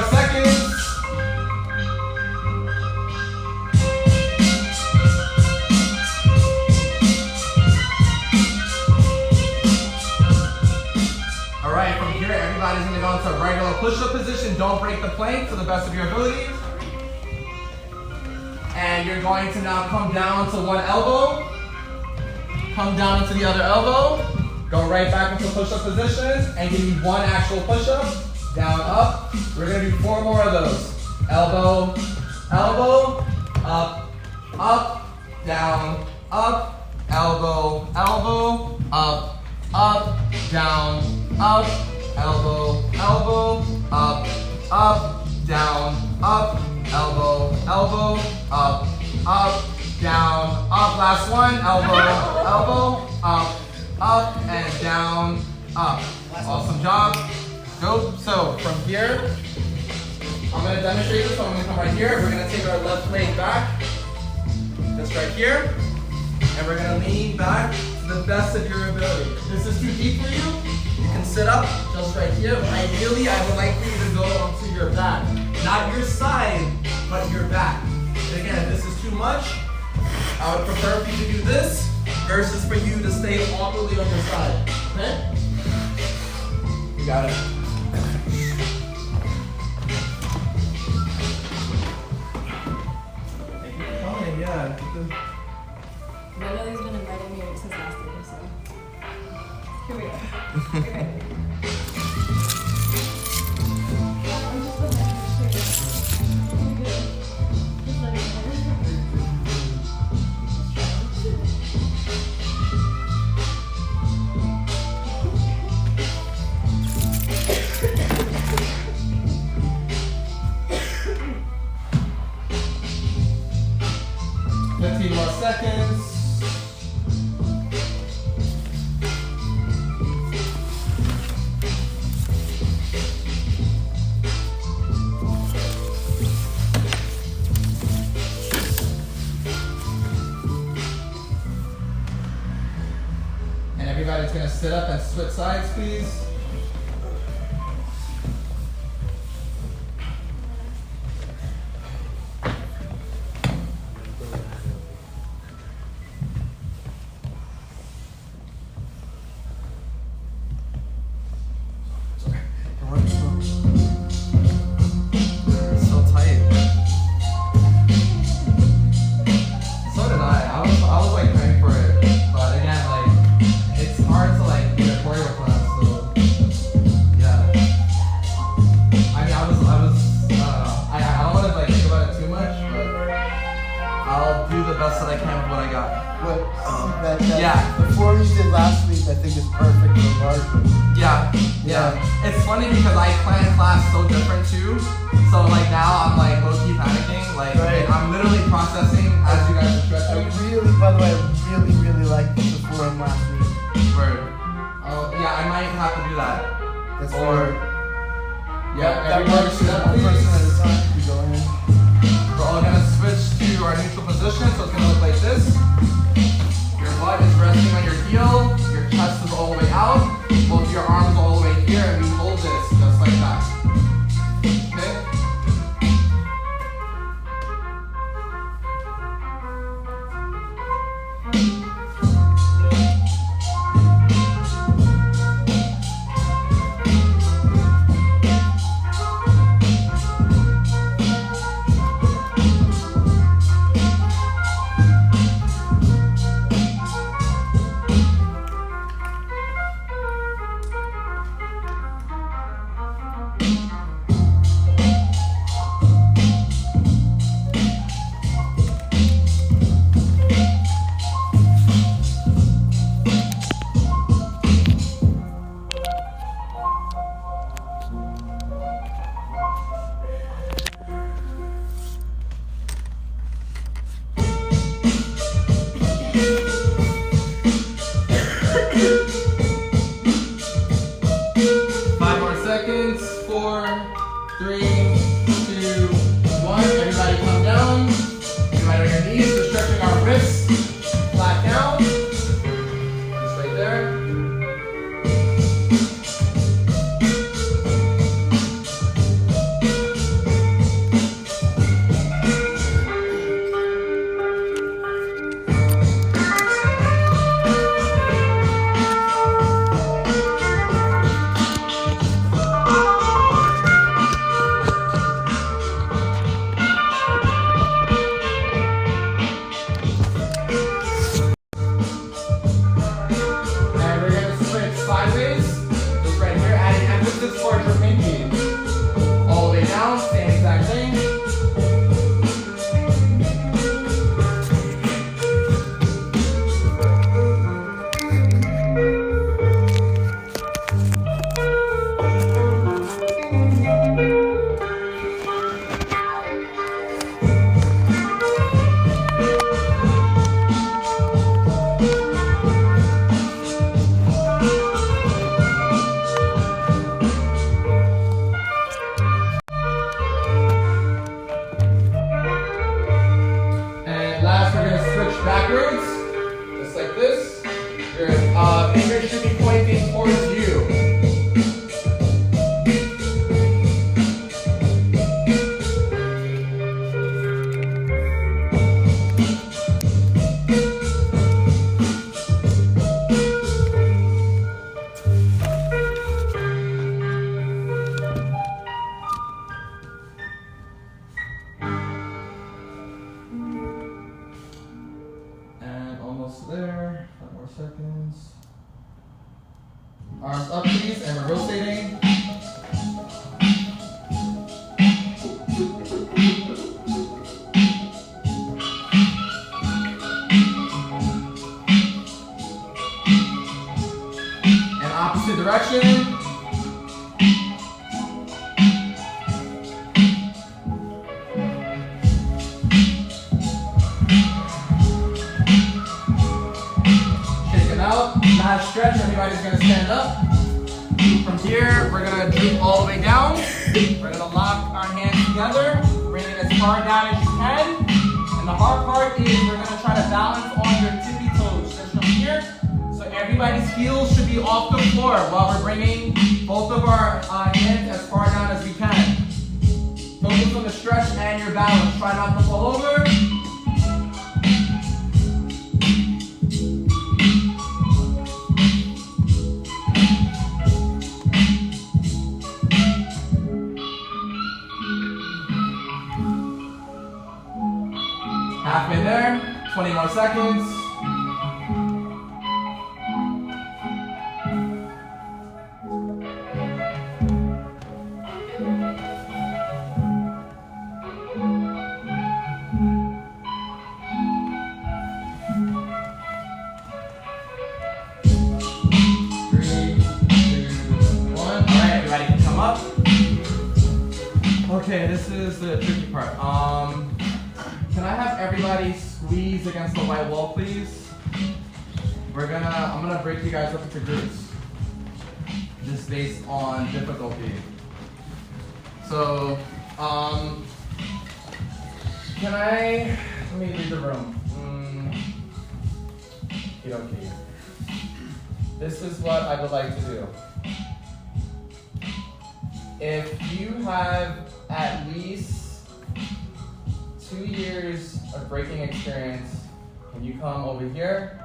more seconds. All right, from here, everybody's gonna go into regular push-up position. Don't break the plank to the best of your abilities. And you're going to now come down to one elbow. Come down into the other elbow. Go right back into push-up position and give me one actual push-up. Down, up. We're gonna do 4 more of those. Elbow, elbow, up, up, down, up, elbow, elbow, up, down, up, elbow, elbow, up, down, up, elbow, elbow, up, down, up. Last one, elbow, elbow, up, and down, up. Awesome job. Go. So from here, I'm going to demonstrate this. So I'm going to come right here. We're going to take our left leg back, just right here, and we're going to lean back to the best of your ability. If this is too deep for you, you can sit up just right here. Ideally, I would like for you to go onto your back, not your side, but your back. And again, if this is too much, I would prefer for you to do this versus for you to stay awkwardly on your side. Okay? You got it. Yeah. I know he's been inviting me since last year, so here we go. Okay. I'm just looking at this. I'm good. Just let me know. 15 more seconds. And everybody's going to sit up and switch sides, please. It's funny because I plan class so different too. So like now I'm like low-key panicking. Like I'm literally processing as you guys are stretching. By the way, I really like the form last week. Word. Oh yeah, I might have to do that. That's or yeah, that works. One person at a time. You go in. We're all gonna switch to our neutral position, so it's gonna look like this. Your butt is resting on your heel, your chest is all the way out, both your arms all the way here, and we hold this just like that. Okay? Fingers should be pointing towards you. There, 5 more seconds. Arms up, please, and we're rotating. And opposite direction. Last stretch, everybody's gonna stand up. From here, we're gonna droop all the way down. We're gonna lock our hands together, bring it as far down as you can. And the hard part is we're gonna try to balance on your tippy toes just from here. So everybody's heels should be off the floor while we're bringing both of our hands as far down as we can. Focus on the stretch and your balance. Try not to fall over. Halfway there, 20 more seconds. Okay, this is the tricky part. Can I have everybody squeeze against the white wall, please? I'm gonna break you guys up into groups, just based on difficulty. So, let me leave the room. Okay. This is what I would like to do. If you have at least 2 years of breaking experience, can you come over here?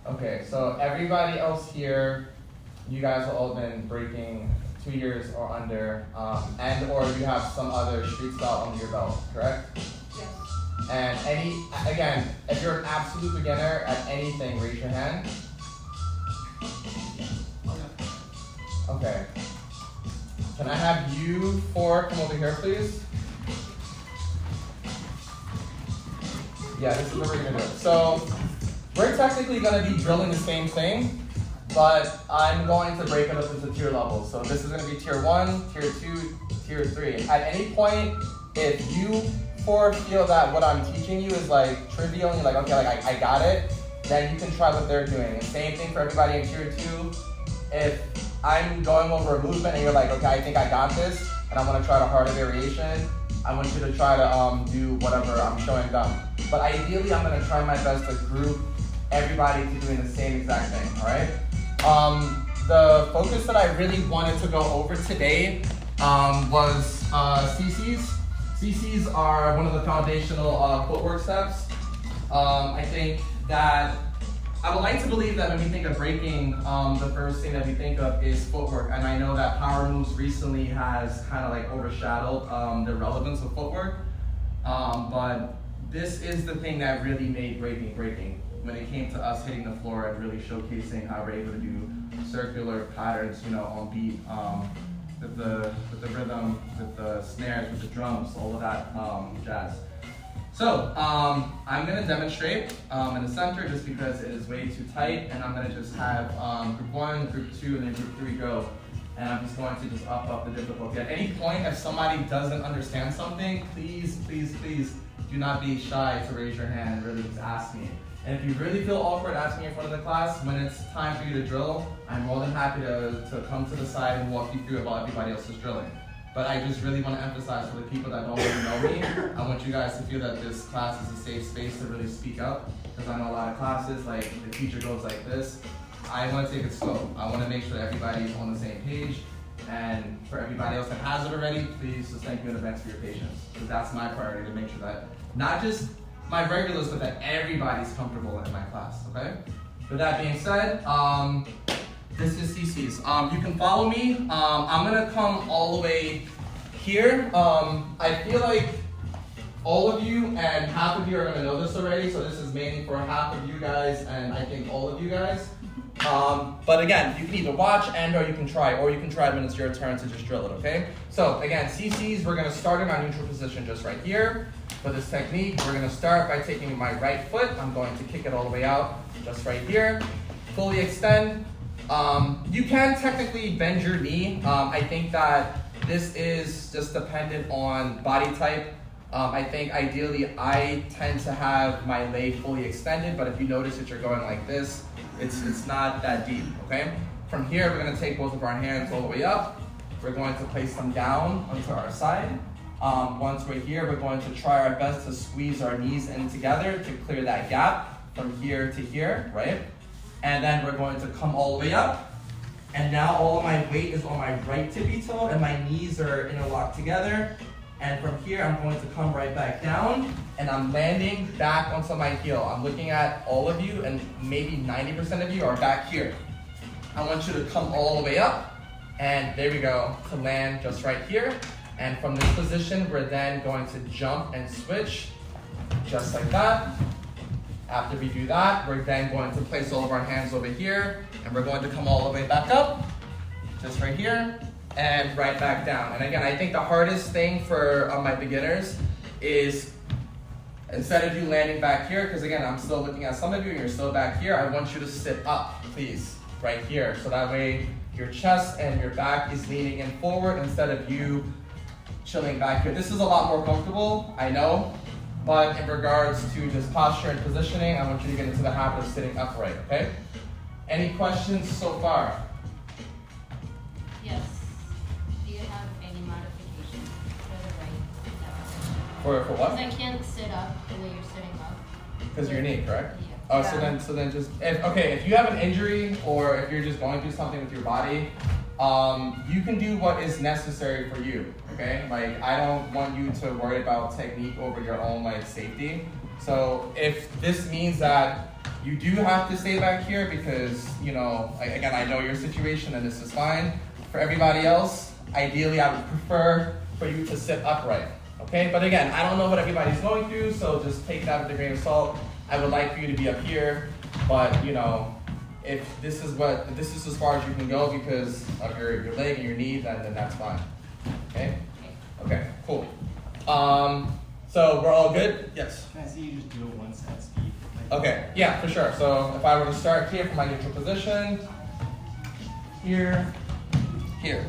Okay, so everybody else here, you guys have all been breaking 2 years or under, and or you have some other street style under your belt, correct? And again, if you're an absolute beginner at anything, raise your hand. Okay. Can I have you 4 come over here, please? Yeah, this is what we're gonna do. So, we're technically gonna be drilling the same thing, but I'm going to break it up into tier levels. So this is gonna be tier 1, tier 2, tier 3. At any point, if you 4 feel that what I'm teaching you is like trivial and you're like, okay, like I got it, then you can try what they're doing. And same thing for everybody in tier 2. If I'm going over a movement and you're like, okay, I think I got this, and I want to try a harder variation, I want you to try to do whatever I'm showing them. But ideally, I'm going to try my best to group everybody to doing the same exact thing, all right? The focus that I really wanted to go over today was CCs. CCs are one of the foundational footwork steps. I think that I would like to believe that when we think of breaking, the first thing that we think of is footwork. And I know that power moves recently has kind of like overshadowed the relevance of footwork. But this is the thing that really made breaking. When it came to us hitting the floor and really showcasing how we're able to do circular patterns, on beat, with the rhythm, with the snares, with the drums, all of that jazz. So I'm gonna demonstrate in the center just because it is way too tight, and I'm gonna just have group 1, group 2, and then group 3 go. And I'm just going to just up the difficulty. At any point, if somebody doesn't understand something, please do not be shy to raise your hand and really just ask me. And if you really feel awkward asking in front of the class, when it's time for you to drill, I'm more than happy to come to the side and walk you through it while everybody else is drilling. but I just really want to emphasize for the people that don't really know me, I want you guys to feel that this class is a safe space to really speak up, because I know a lot of classes, like the teacher goes like this. I want to take it slow. I want to make sure everybody's on the same page, and for everybody else that has it already, please just thank you in advance for your patience, because that's my priority, to make sure that not just my regulars, but that everybody's comfortable in my class, okay? With that being said, this is CC's. You can follow me. I'm gonna come all the way here. I feel like all of you and half of you are gonna know this already, so this is mainly for half of you guys and I think all of you guys. But again, you can either watch and or you can try when it's your turn to just drill it, okay? So again, CC's, we're gonna start in our neutral position just right here. For this technique, we're gonna start by taking my right foot. I'm going to kick it all the way out, just right here. Fully extend. You can technically bend your knee. I think that this is just dependent on body type. I think ideally I tend to have my leg fully extended, but if you notice that you're going like this, it's not that deep, okay? From here, we're gonna take both of our hands all the way up. We're going to place them down onto our side. Once we're here, we're going to try our best to squeeze our knees in together to clear that gap from here to here, right? And then we're going to come all the way up. And now all of my weight is on my right tippy toe and my knees are interlocked together. And from here, I'm going to come right back down and I'm landing back onto my heel. I'm looking at all of you and maybe 90% of you are back here. I want you to come all the way up and there we go, to land just right here. And from this position, we're then going to jump and switch just like that. After we do that, we're then going to place all of our hands over here and we're going to come all the way back up, just right here, and right back down. And again, I think the hardest thing for my beginners is instead of you landing back here, because again, I'm still looking at some of you and you're still back here, I want you to sit up, please, right here. So that way your chest and your back is leaning in forward instead of you chilling back here. This is a lot more comfortable, I know. But in regards to just posture and positioning, I want you to get into the habit of sitting upright, okay? Any questions so far? Yes. Do you have any modifications for the right? For what? Because I can't sit up the way you're sitting up. Because of your knee, correct? Yeah. Oh, so then just, if you have an injury or if you're just going through something with your body, you can do what is necessary for you, okay? Like, I don't want you to worry about technique over your own, like, safety. So if this means that you do have to stay back here because, you know, again, I know your situation and this is fine. For everybody else, ideally, I would prefer for you to sit upright, okay? But again, I don't know what everybody's going through, so just take that with a grain of salt. I would like for you to be up here, but, you know, if this is as far as you can go because of your leg and your knee, then that's fine. Okay? Okay, cool. So we're all good? Yes? Can I see you just do it once at speed? Okay, yeah, for sure. So if I were to start here from my neutral position, here, here,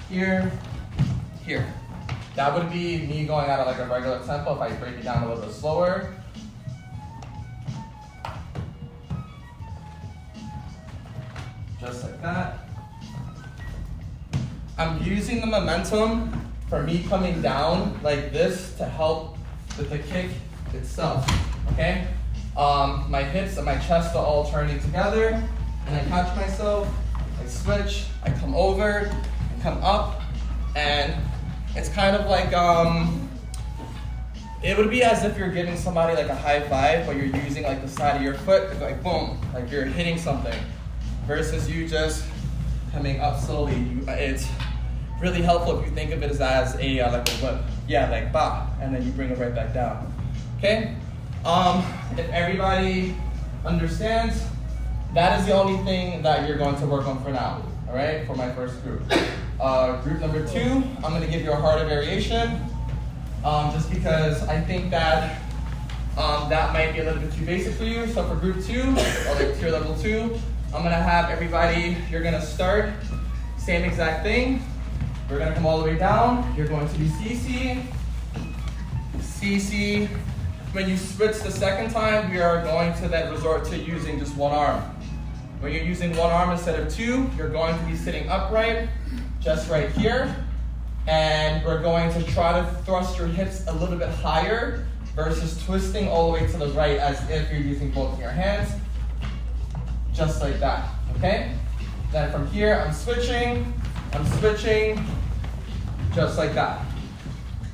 here, here. That would be me going at it like a regular tempo if I break it down a little bit slower. Just like that. I'm using the momentum for me coming down like this to help with the kick itself, okay? My hips and my chest are all turning together, and I catch myself, I switch, I come over, I come up, and it's kind of like, it would be as if you're giving somebody like a high five, but you're using like the side of your foot, it's like boom, like you're hitting something. Versus you just coming up slowly. It's really helpful if you think of it as a like a whip. Yeah, like ba, and then you bring it right back down. Okay? If everybody understands, that is the only thing that you're going to work on for now. All right? For my first group. Group number 2, I'm going to give you a harder variation, just because I think that that might be a little bit too basic for you. So for group 2, or like tier level 2. I'm gonna have everybody, you're gonna start, same exact thing. We're gonna come all the way down. You're going to be CC, CC. When you switch the second time, we are going to then resort to using just one arm. When you're using one arm instead of 2, you're going to be sitting upright, just right here. And we're going to try to thrust your hips a little bit higher versus twisting all the way to the right as if you're using both of your hands. Just like that, okay? Then from here, I'm switching, just like that,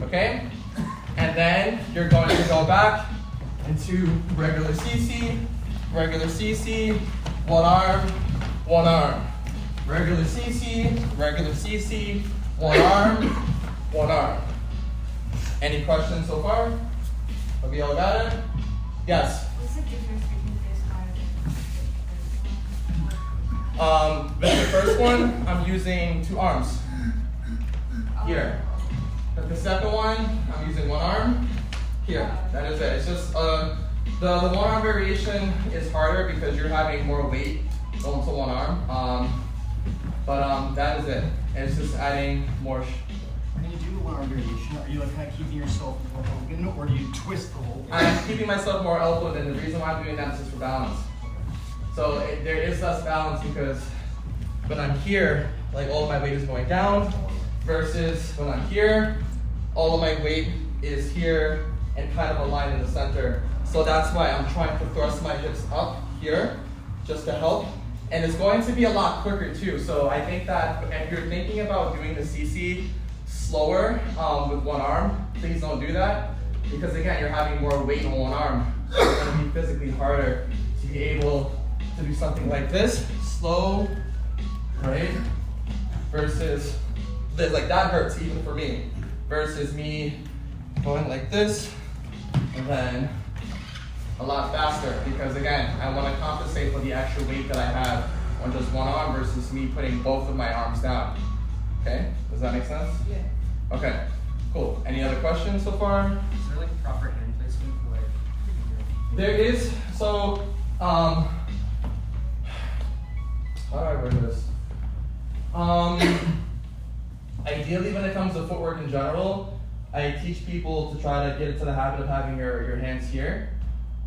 okay? And then you're going to go back into regular CC, one arm, regular CC, one arm. Any questions so far? Have you all got it? Yes? What's the difference between this With the first one, I'm using 2 arms. Here. With the second one, I'm using 1 arm. Here. That is it. It's just the 1 arm variation is harder because you're having more weight going to 1 arm. But that is it. It's just adding more. When you do the 1 arm variation, are you like kind of keeping yourself more open, or do you twist the whole thing? I'm keeping myself more open, and the reason why I'm doing that is just for balance. So there is less balance because when I'm here, like all of my weight is going down, versus when I'm here, all of my weight is here and kind of aligned in the center. So that's why I'm trying to thrust my hips up here, just to help. And it's going to be a lot quicker too. So I think that if you're thinking about doing the CC slower with 1 arm, please don't do that. Because again, you're having more weight on 1 arm. So it's going to be physically harder to be able to do something like this, slow, right? Versus this, like that hurts even for me. Versus me going like this, and then a lot faster. Because again, I want to compensate for the extra weight that I have on just 1 arm versus me putting both of my arms down. Okay, does that make sense? Yeah. Okay, cool. Any other questions so far? Is there like proper hand placement for like? There is, so, how do I word this? Ideally when it comes to footwork in general, I teach people to try to get into the habit of having your hands here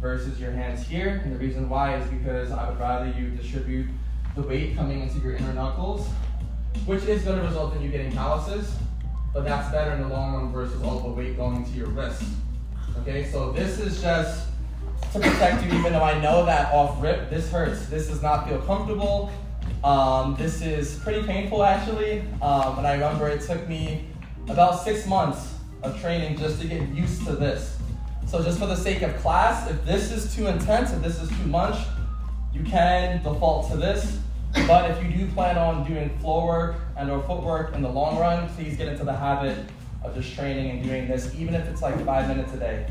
versus your hands here. And the reason why is because I would rather you distribute the weight coming into your inner knuckles, which is going to result in you getting calluses, but that's better in the long run versus all the weight going into your wrists. Okay, so this is just to protect you, even though I know that off rip, this hurts. This does not feel comfortable. This is pretty painful actually. And I remember it took me about 6 months of training just to get used to this. So just for the sake of class, if this is too intense, if this is too much, you can default to this. But if you do plan on doing floor work and or footwork in the long run, please get into the habit of just training and doing this, even if it's like 5 minutes a day.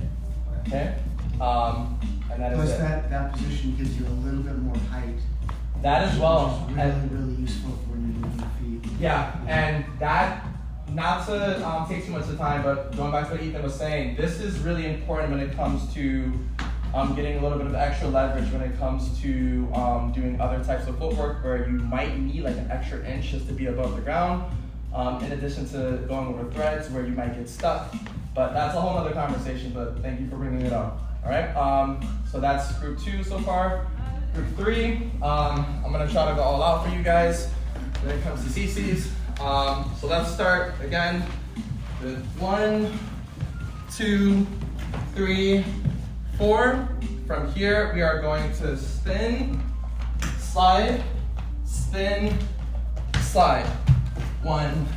Okay? And that is Plus it. that position gives you a little bit more height. That as well. Which is really useful when you're moving your feet. Yeah, and that, not to take too much of the time, but going back to what Ethan was saying, this is really important when it comes to getting a little bit of extra leverage when it comes to doing other types of footwork where you might need like an extra inch just to be above the ground, in addition to going over threads where you might get stuck. But that's a whole other conversation, but thank you for bringing it up. All right, so that's group 2 so far. Group 3, I'm gonna try to go all out for you guys when it comes to CCs. So let's start again with 1, 2, 3, 4. From here, we are going to spin, slide, 1,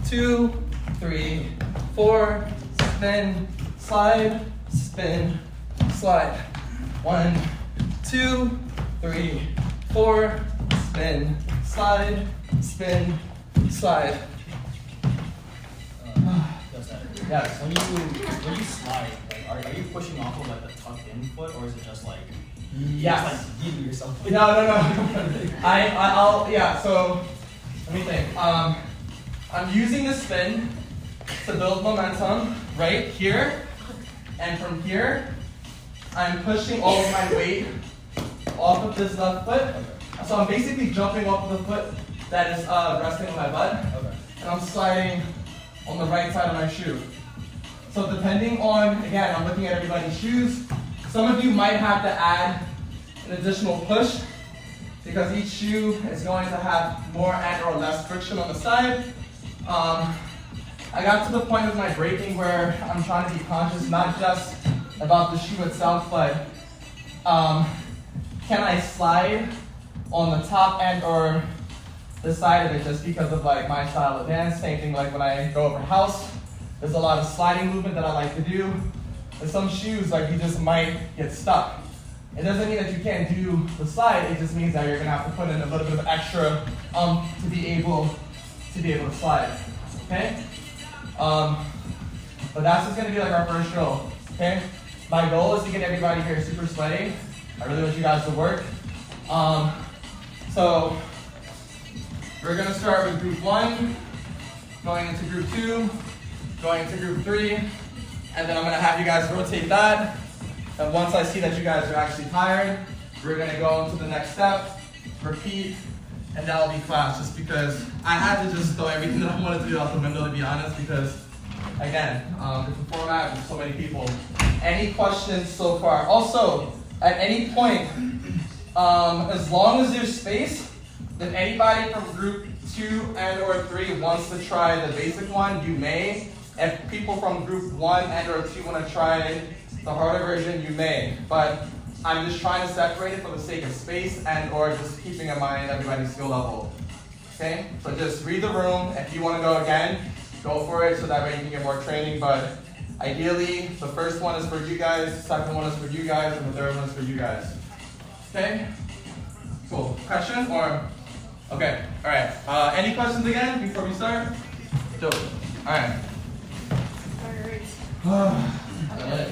2, 3, 4, spin, slide, 1, 2, 3, 4, spin, slide, slide. Yes. When you slide, like, are you pushing off of like the tucked in foot, or is it just like Yes. just like giving yourself? No. I'll yeah. So let me think. I'm using the spin to build momentum right here, and from here, I'm pushing all of my weight off of this left foot. So I'm basically jumping off of the foot that is resting on my butt, and I'm sliding on the right side of my shoe. So depending on, again, I'm looking at everybody's shoes. Some of you might have to add an additional push because each shoe is going to have more and or less friction on the side. I got to the point with my braking where I'm trying to be conscious, not just about the shoe itself, but can I slide on the top end or the side of it, just because of like my style of dance. Same thing like when I go over house, there's a lot of sliding movement that I like to do. With some shoes, like you just might get stuck. It doesn't mean that you can't do the slide, it just means that you're gonna have to put in a little bit of extra to be able to slide. Okay? But that's just gonna be like our first drill. Okay? My goal is to get everybody here super sweaty. I really want you guys to work. So we're gonna start with group 1, going into group 2, going into group 3, and then I'm gonna have you guys rotate that. And once I see that you guys are actually tired, we're gonna go into the next step, repeat, and that'll be fast, just because I had to just throw everything that I wanted to do out the window, to be honest, because again, different format with so many people. Any questions so far? Also, at any point, as long as there's space, if anybody from group 2 and or 3 wants to try the basic one, you may. If people from group 1 and or 2 want to try the harder version, you may. But I'm just trying to separate it for the sake of space and or just keeping in mind everybody's skill level. Okay? So just read the room. If you want to go again, go for it so that way you can get more training. But ideally, the first one is for you guys, the second one is for you guys, and the third one is for you guys. Okay? Cool. Question or? Okay. All right. Any questions again before we start? Dope. All right. Alright.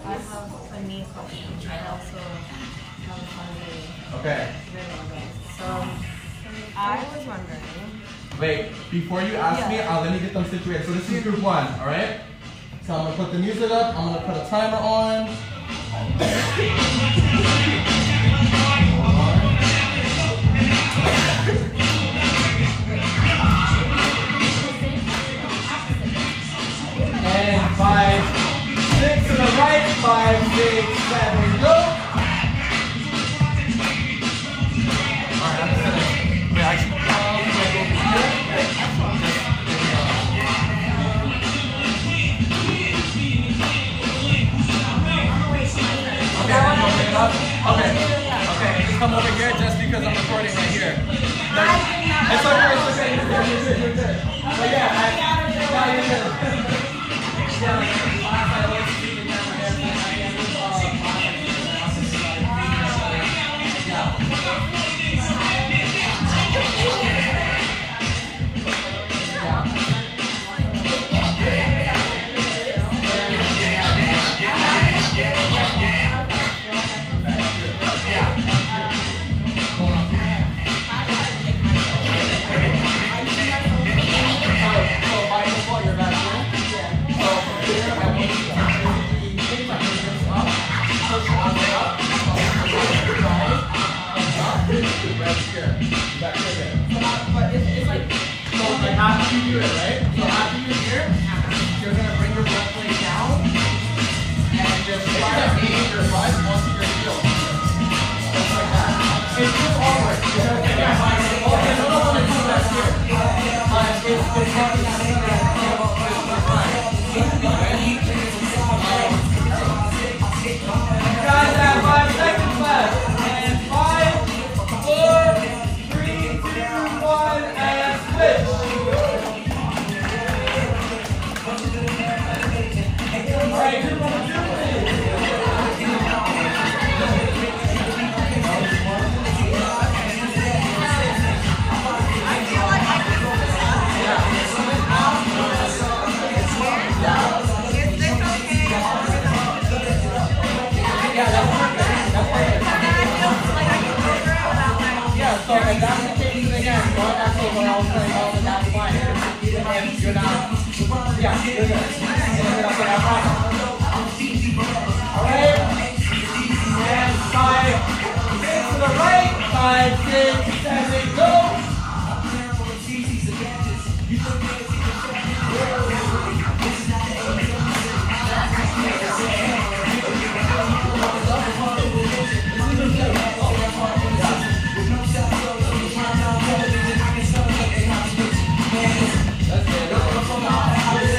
I have a knee question. I also have a funny. Okay. So, I was wondering. Wait, before you ask me, let me get them situated. So this is group 1, all right? So I'm gonna put the music up. I'm gonna put a timer on. And 5, 6 to the right, 5, 6, 7, go. All right, I'm just gonna actually Okay, just come over here just because I'm recording right here. It's okay, you're good. But yeah, you're good. After you do it, right? So after you're here, you're going to bring your breath plate down and just try to aim your butt onto your heel. Just like that. It's too forward. Okay, no one wants to do that here. It's hard to do that. You guys have 5 seconds left. And 5, 4, 3, 2, 1, and switch. So if that's the case, again, going back to what I was saying, all the that's fine. Even if you're not, yeah, you're good. You're not gonna have problems. Alright? And 5, 6 to the right, 5, 6, 7, go! That's it.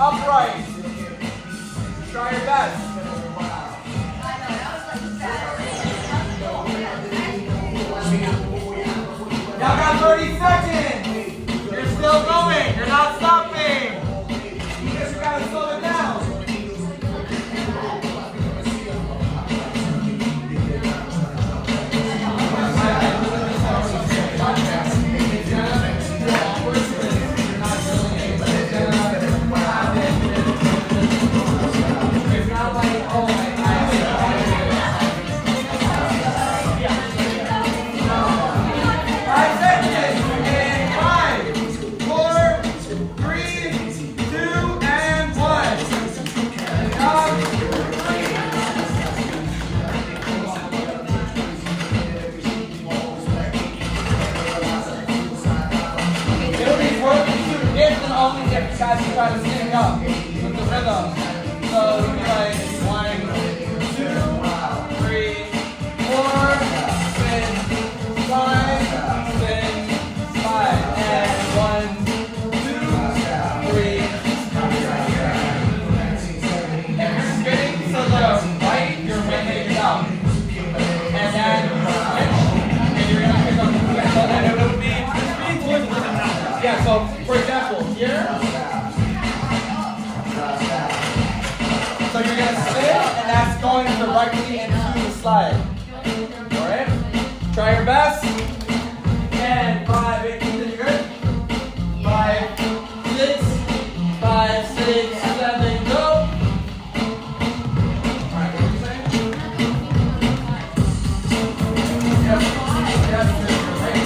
upright. Try your best. Y'all got 30 seconds. You're still going. You're not stopping. You just gotta slow it down. Only if you guys try to sing up with the rhythm. So it would be like 1, 2, 3, 4, spin, 5, spin, 5, and 1, 2, 3. If you're spinning to the right, you're bending it up. And then switch, and you're gonna pick up the foot. So then it would be spinning towards the rhythm now. Yeah, so for example, here. So you're gonna spin, and that's going directly into the slide. Alright? Try your best. And 5, 8, you good? 5, 6, 5, 6, 7, go. Alright, what are you saying? Yes, yes, right?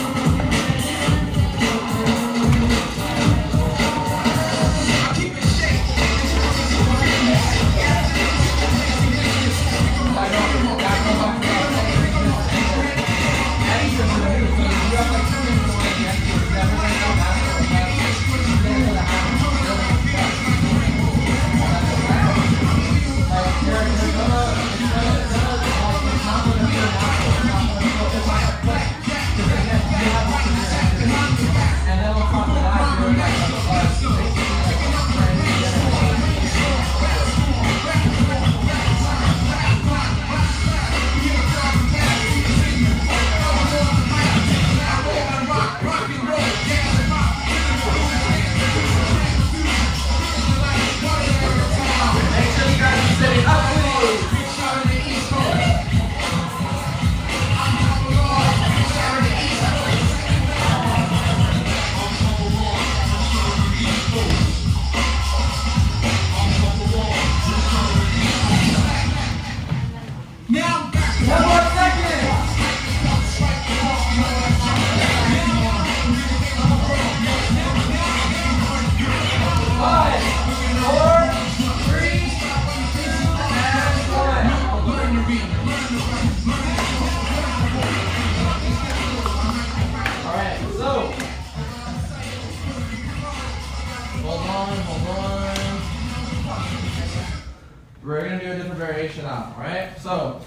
We're gonna do a different variation now, alright? So,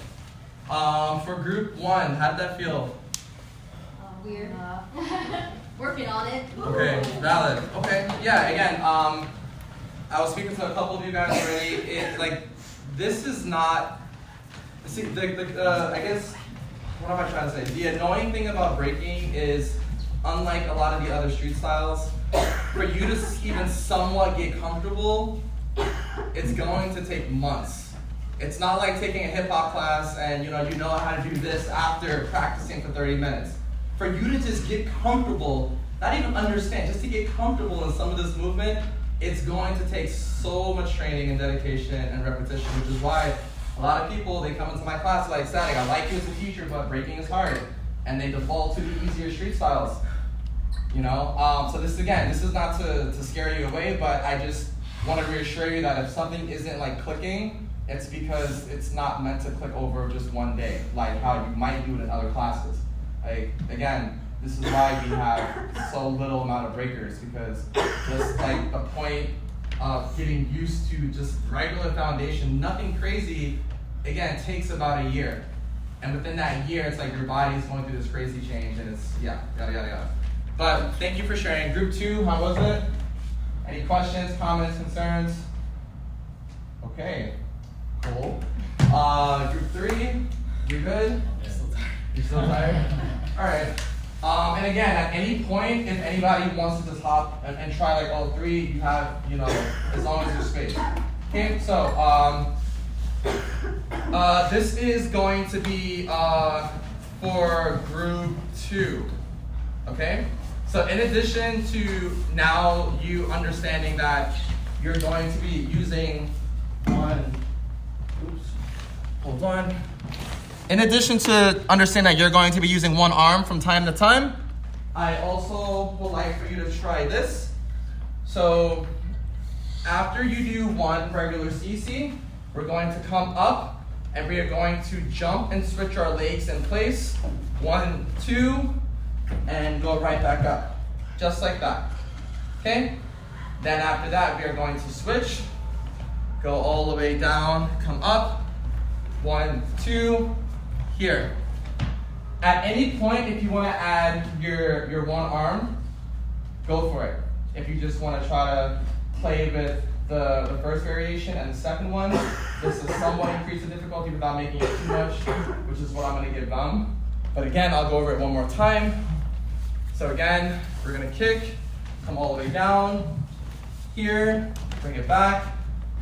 for group 1, how did that feel? Weird. Working on it. Okay, valid. Okay, yeah, again, I was speaking to a couple of you guys already. This is not, see, I guess, what am I trying to say? The annoying thing about breaking is, unlike a lot of the other street styles, for you to even somewhat get comfortable, it's going to take months. It's not like taking a hip hop class and you know how to do this after practicing for 30 minutes. For you to just get comfortable, not even understand, just to get comfortable in some of this movement, it's going to take so much training and dedication and repetition, which is why a lot of people, they come into my class like, Static, I like you as a teacher, but breaking is hard. And they default to the easier street styles. You know, so this is not to scare you away, but I just want to reassure you that if something isn't like clicking, it's because it's not meant to click over just one day, like how you might do it in other classes. Like, again, this is why we have so little amount of breakers, because just like the point of getting used to just regular foundation, nothing crazy, again, takes about a year. And within that year, it's like your body's going through this crazy change, and it's, yeah, yada, yada, yada. But thank you for sharing. Group 2, how was it? Any questions, comments, concerns? Okay, cool. Group 3, you good? You're still tired? All right. And again, at any point, if anybody wants to just hop and try like all 3, you have, as long as there's space. Okay, so this is going to be for group 2. Okay? So in addition to now you understanding that you're going to be using hold on. In addition to understanding that you're going to be using one arm from time to time, I also would like for you to try this. So after you do 1 regular CC, we're going to come up and we are going to jump and switch our legs in place. 1, 2, and go right back up. Just like that. Okay? Then after that, we are going to switch. Go all the way down, come up. 1, 2, here. At any point, if you want to add your one arm, go for it. If you just want to try to play with the first variation and the second one, this is somewhat increase the difficulty without making it too much, which is what I'm going to give them. But again, I'll go over it one more time. So again, we're going to kick, come all the way down, here, bring it back.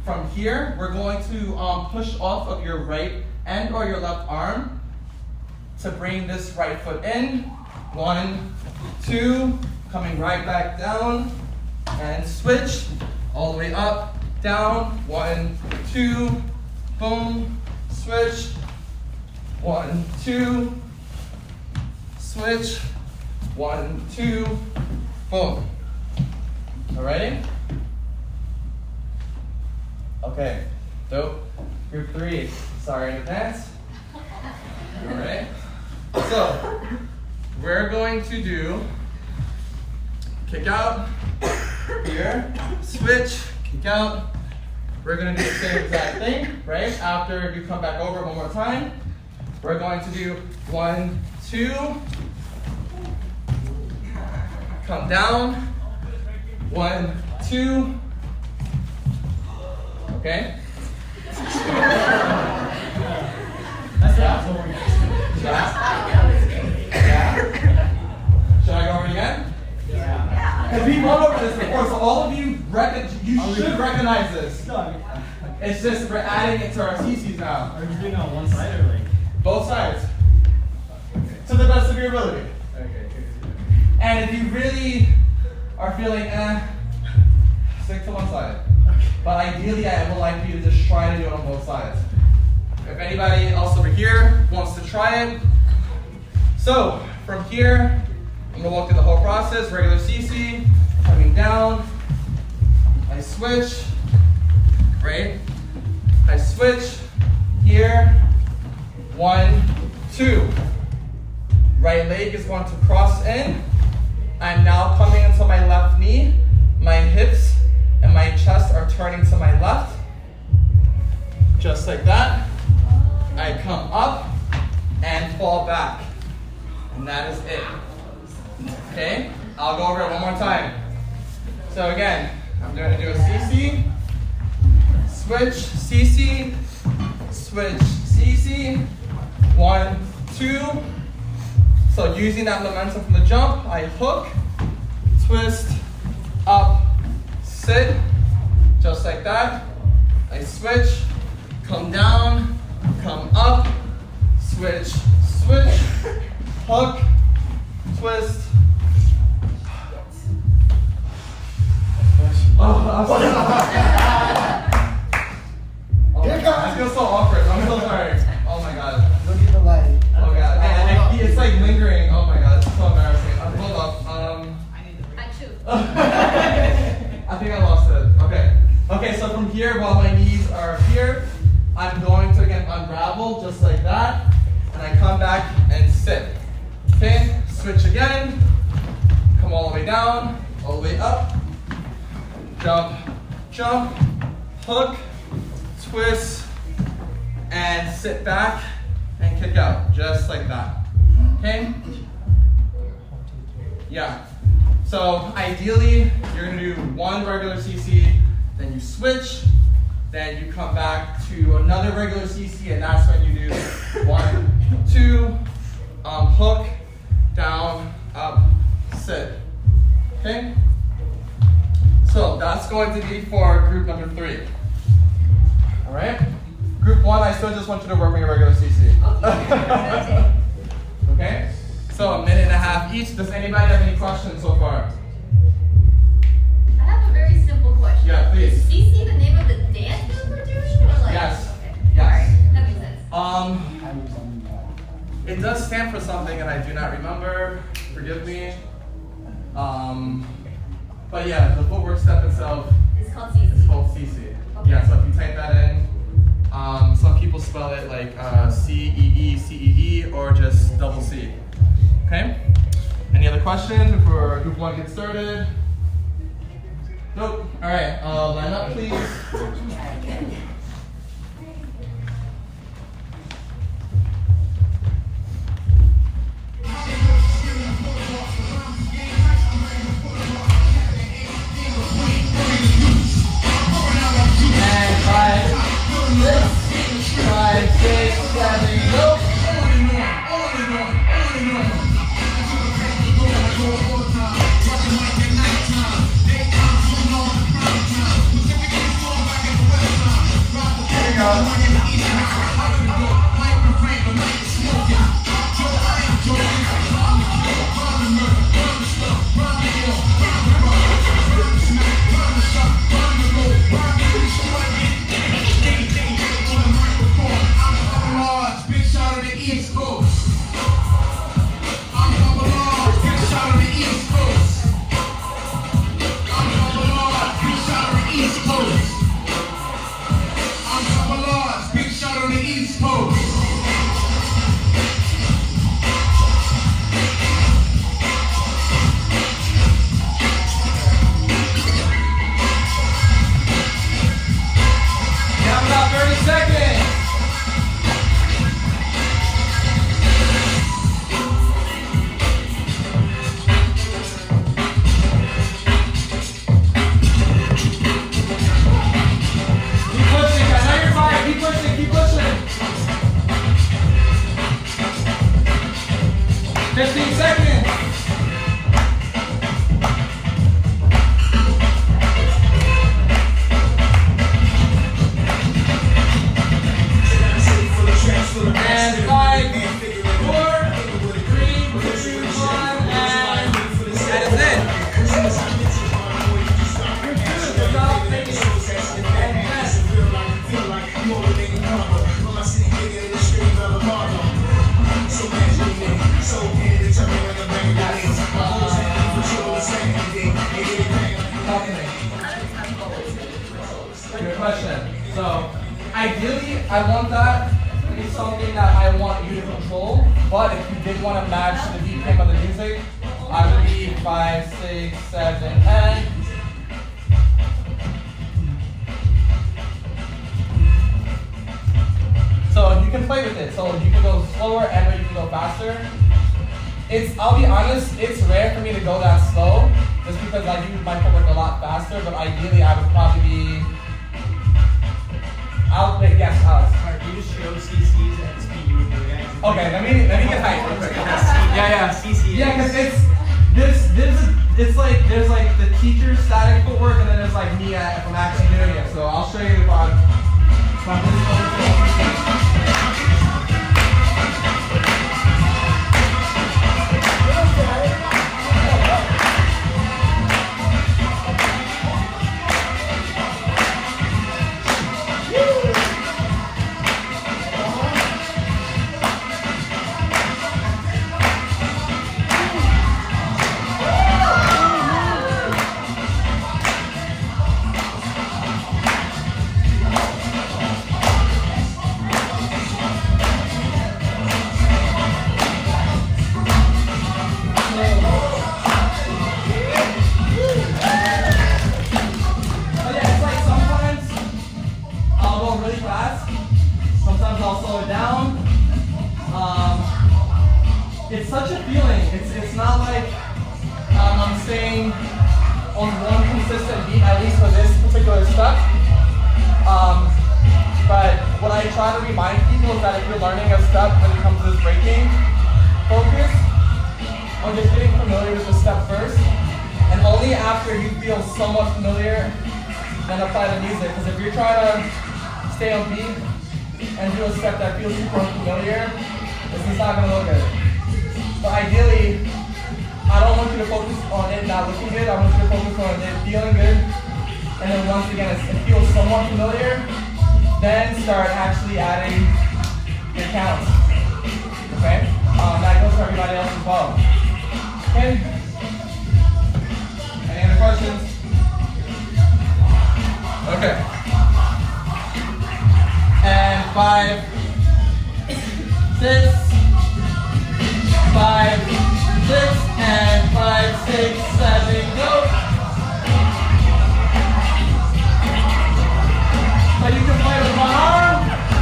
From here, we're going to push off of your right and or your left arm to bring this right foot in. 1, 2, coming right back down, and switch, all the way up, down, 1, 2, boom, switch, 1, 2, switch, 1, 2, boom. Alrighty? Okay, dope. Group 3, sorry in advance. Alright? So, we're going to do kick out, here, switch, kick out. We're going to do the same exact thing, right? After you come back over one more time, we're going to do 1, 2, come down, 1, 2, okay? That's what Yeah? Should I go over it again? Yeah. Because we've gone over this before, so all of you should recognize this. It's just we're adding it to our CCs now. Are you doing it on one side or like? Both sides. To the best of your ability. Okay. And if you really are feeling stick to one side. But ideally, I would like for you to just try to do it on both sides. If anybody else over here wants to try it. So, from here, I'm going to walk through the whole process. Regular CC, coming down. I switch, right? I switch, here. 1, 2. Right leg is going to cross in. I'm now coming into my left knee. My hips and my chest are turning to my left. Just like that. I come up and fall back. And that is it. Okay? I'll go over it one more time. So again, I'm going to do a CC, switch, CC, switch, CC, 1, 2. So using that momentum from the jump, I hook, twist, up, sit, just like that. I switch, come down, come up, switch, switch, hook, twist. I feel so awkward. I'm so sorry. Oh my god. Look at the light. Oh god. And it's like lingering. Oh my god. It's so embarrassing. Hold up. I choose. I think I lost it. Okay. Okay, so from here, while my knees are here, I'm going to again unravel just like that. And I come back and sit. Okay, switch again. Come all the way down, all the way up. Jump, jump, hook, twist, and sit back and kick out. Just like that. Okay? Yeah. So ideally, you're gonna do one regular CC, then you switch, then you come back to another regular CC, and that's when you do 1, 2, hook, down, up, sit. Okay? So that's going to be for group number 3. All right? Group 1, I still just want you to work on your regular CC. Okay. Okay? So a minute and a half each. Does anybody have any questions so far? I have a very simple question. Yeah, please. Is CC the name of the dance move we're doing, or like? Yes. Okay. Yes. Alright, that makes sense. It does stand for something, and I do not remember. Forgive me. But yeah, the footwork step itself It's called CC. is called CC. Okay. Yeah. So if you type that in, some people spell it like CEE, or just double C. Okay. Any other questions before group 1 gets started? Nope. All right. Line up, please. And 5, 6, 7, go. Here we go. Down about 30 seconds. Keep pushing. I know you're tired. Keep pushing. Keep pushing. 15 seconds. And 5, 4, 3, 2, 1, and that is it. Good job, thank you. And yes. Good question. So, ideally, I want that to be something that I want you to control. But if you did want to match the BPM of the music, I would be 5, 6, 7, and. So you can play with it. So you can go slower and or you can go faster. I'll be honest, it's rare for me to go that slow, just because I do my footwork a lot faster. But ideally, I would probably be. Yes, Alex. Alright, can you just show CCs at the speed you would do it at? Okay, let me get height real quick. Yeah. CC. Yeah, because it's like there's like the teacher's static footwork, and then there's like me if I'm actually doing it. So I'll show you if I'm It's such a feeling. It's not like I'm focusing on one consistent beat, at least for this particular step. But what I try to remind people is that if you're learning a step when it comes to this breaking, focus on just getting familiar with the step first, and only after you feel somewhat familiar, then apply the music. Because if you're trying to stay on beat and do a step that feels super unfamiliar, this is not going to look good. So ideally, I don't want you to focus on it not looking good. I want you to focus on it feeling good. And then once again, it feels somewhat familiar, then start actually adding your counts. Okay? That goes for everybody else as well. Okay? Any other questions? Okay. And 5, 6, 5, 6, and 5, 6, 7, go. So you can play with one arm,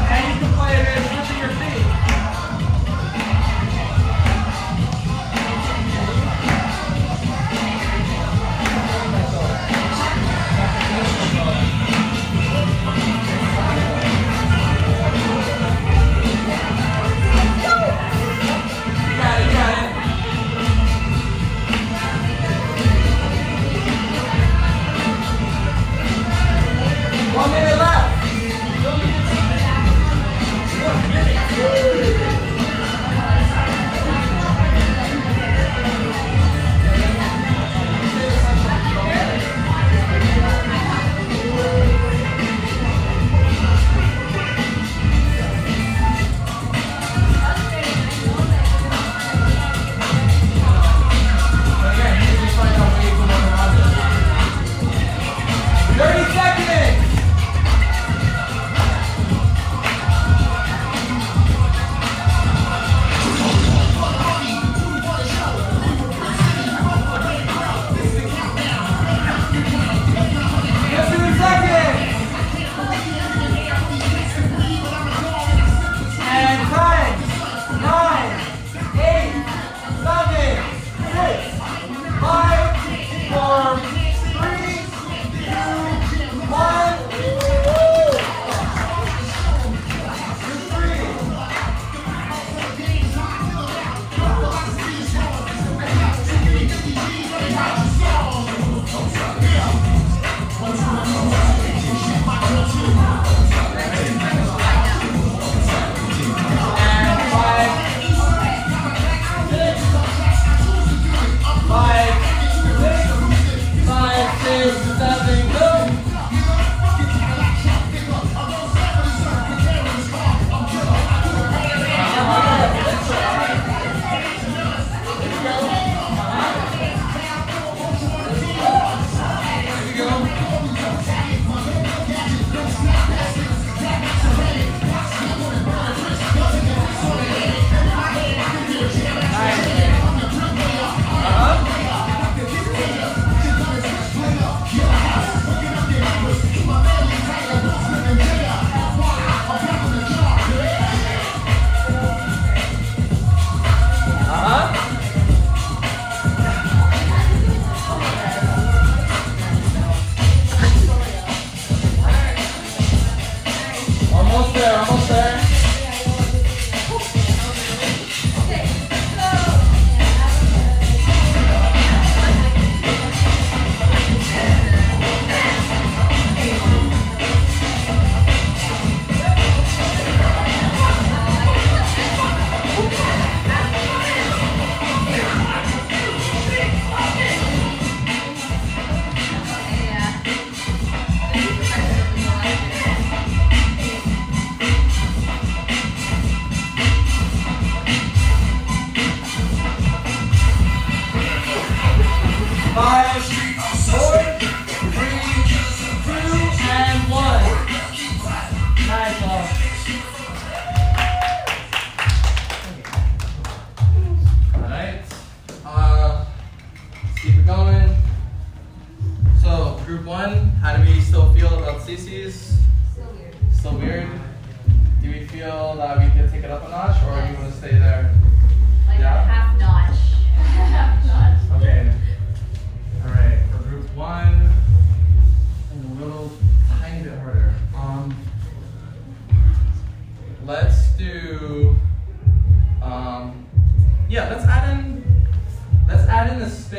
and you can play it switching your feet.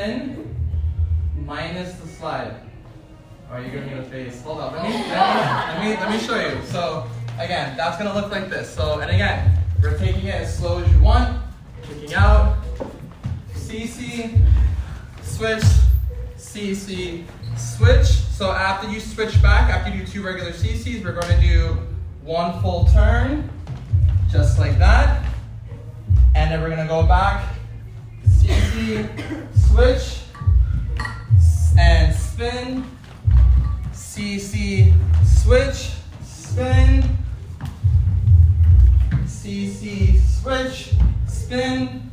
spin minus the slide. Oh, you're giving me the face. Hold up, let me show you. So again, that's gonna look like this. So, and again, we're taking it as slow as you want, kicking out, CC, switch, CC, switch. So after you switch back, after you do 2 regular CCs, we're gonna do 1 full turn, just like that. And then we're gonna go back, CC, switch, and spin, CC, switch, spin, CC, switch, spin,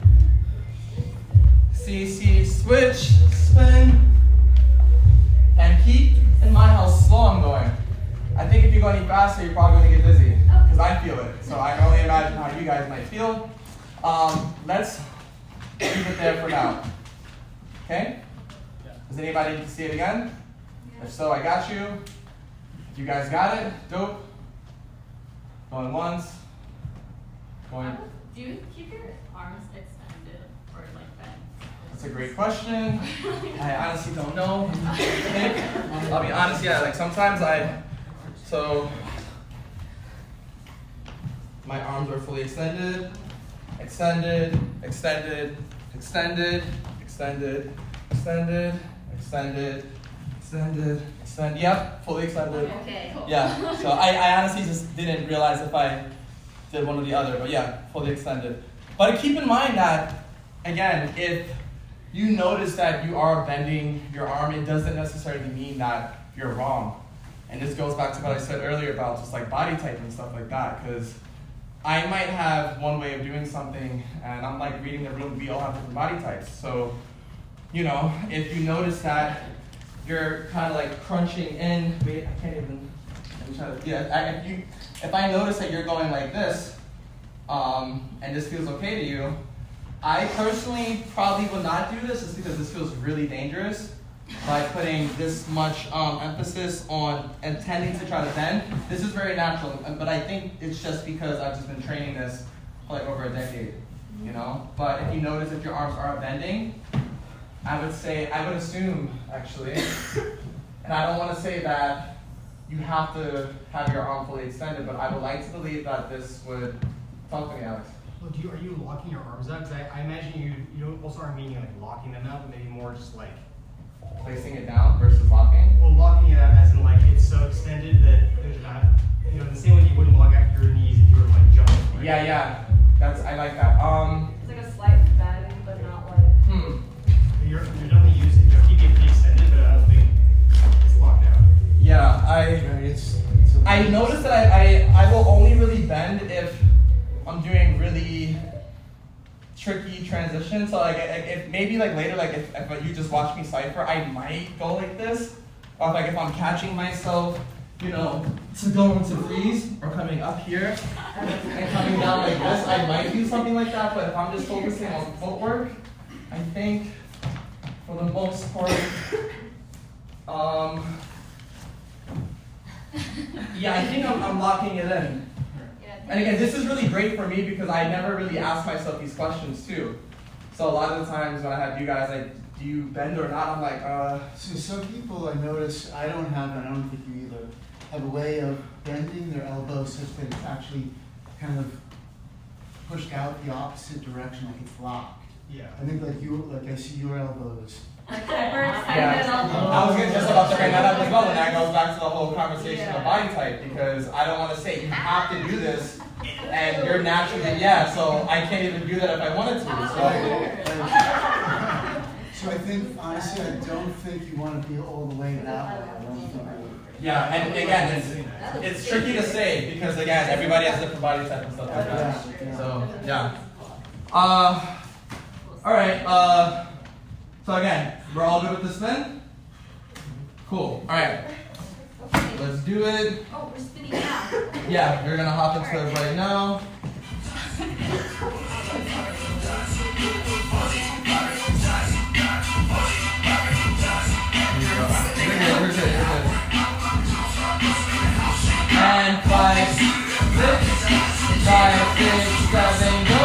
CC, switch, spin, and keep in mind how slow I'm going. I think if you go any faster, you're probably gonna get dizzy, because I feel it. So I can only imagine how you guys might feel. Let's leave it there for now. Okay? Does anybody see it again? If so, I got you. If you guys got it, dope. Going once. Going. Do you keep your arms extended or like bent? That's a great question. I honestly don't know. I'll be honest, yeah, like sometimes so my arms are fully extended, extended, extended, extended, extended, extended, extended, extended, extended, yep, fully extended. Okay. Yeah, so I honestly just didn't realize if I did one or the other, but yeah, fully extended. But keep in mind that, again, if you notice that you are bending your arm, it doesn't necessarily mean that you're wrong. And this goes back to what I said earlier about just like body type and stuff like that, because I might have one way of doing something, and I'm like reading the room, we all have different body types. So, you know, if you notice that you're kind of like crunching in, wait, I can't even, I'm trying to, yeah, if I notice that you're going like this, and this feels okay to you, I personally probably would not do this just because this feels really dangerous by putting this much emphasis on intending to try to bend. This is very natural, but I think it's just because I've just been training this for like over a decade, you know? But if you notice that your arms are bending, I would assume actually, and I don't want to say that you have to have your arm fully extended, but I would like to believe that this would, talk to me, Alex. Well, are you locking your arms out? Because I imagine you don't also aren't meaning like locking them out, but maybe more just like Placing it down versus locking? Well, locking it out as in like it's so extended that there's not, you know, the same way you wouldn't lock out your knees if you were like jumping. Right? Yeah, I like that. It's like a slight bend, but not like. You're definitely using, keeping it pretty extended, but I don't think it's locked out. Yeah, I noticed that I will only really bend if I'm doing really tricky transitions. So like if maybe like later, like if you just watch me cipher, I might go like this. Or like if I'm catching myself, you know, to go into freeze or coming up here and coming down like this, I might do something like that. But if I'm just focusing on footwork, I think for the most part, yeah, I think I'm locking it in. And again, this is really great for me because I never really ask myself these questions too. So a lot of the times when I have you guys, like, do you bend or not? I'm like, So some people I notice, I don't have, and I don't think you either, have a way of bending their elbows such that it's actually kind of pushed out the opposite direction, like it's locked. Yeah. I think like I see your elbows. Like hyperextended yeah. elbow. I was just about to bring that up as well, and that goes back to the whole conversation of body type, because I don't want to say you have to do this, and you're naturally, so I can't even do that if I wanted to. So I think, honestly, I don't think you want to be all the way that way. I don't think I would. Yeah, and again, it's tricky to say because again, everybody has different body type and stuff like that. Yeah. So yeah. All right. So again, we're all good with the spin? Cool. All right. Let's do it. Oh, we're spinning now. Yeah, you're gonna hop into it right now. You're good. And 5, 6, 5, 6, 7, go.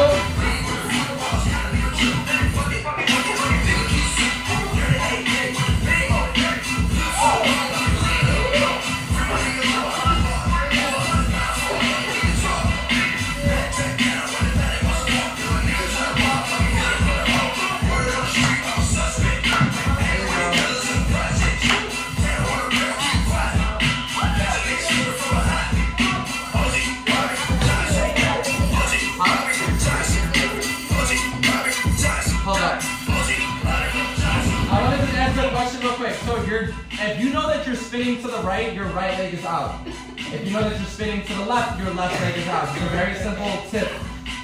if you know that you're spinning to the right, your right leg is out. If you know that you're spinning to the left, your left leg is out. It's a very simple tip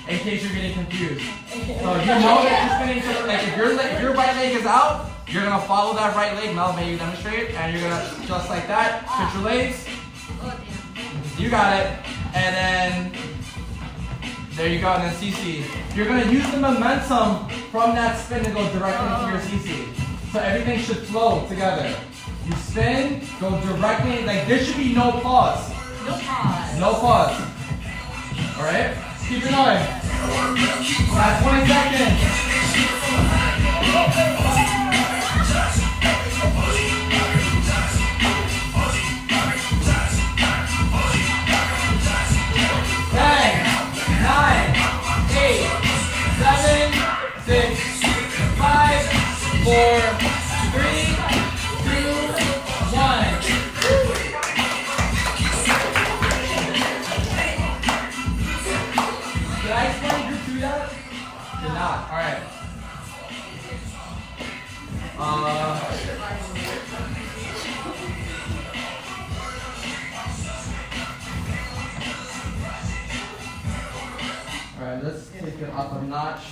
in case you're getting confused. So if you know that you're spinning to the, like if your right leg is out, you're gonna follow that right leg. Mel, may you demonstrate? And you're gonna just like that, switch your legs. You got it. And then there you go. And then CC. You're gonna use the momentum from that spin to go directly into your CC. So everything should flow together. You spin, go directly, like there should be no pause. No pause. No pause. Alright? Keep it going. Last 20 seconds. Alright, let's take it up a notch.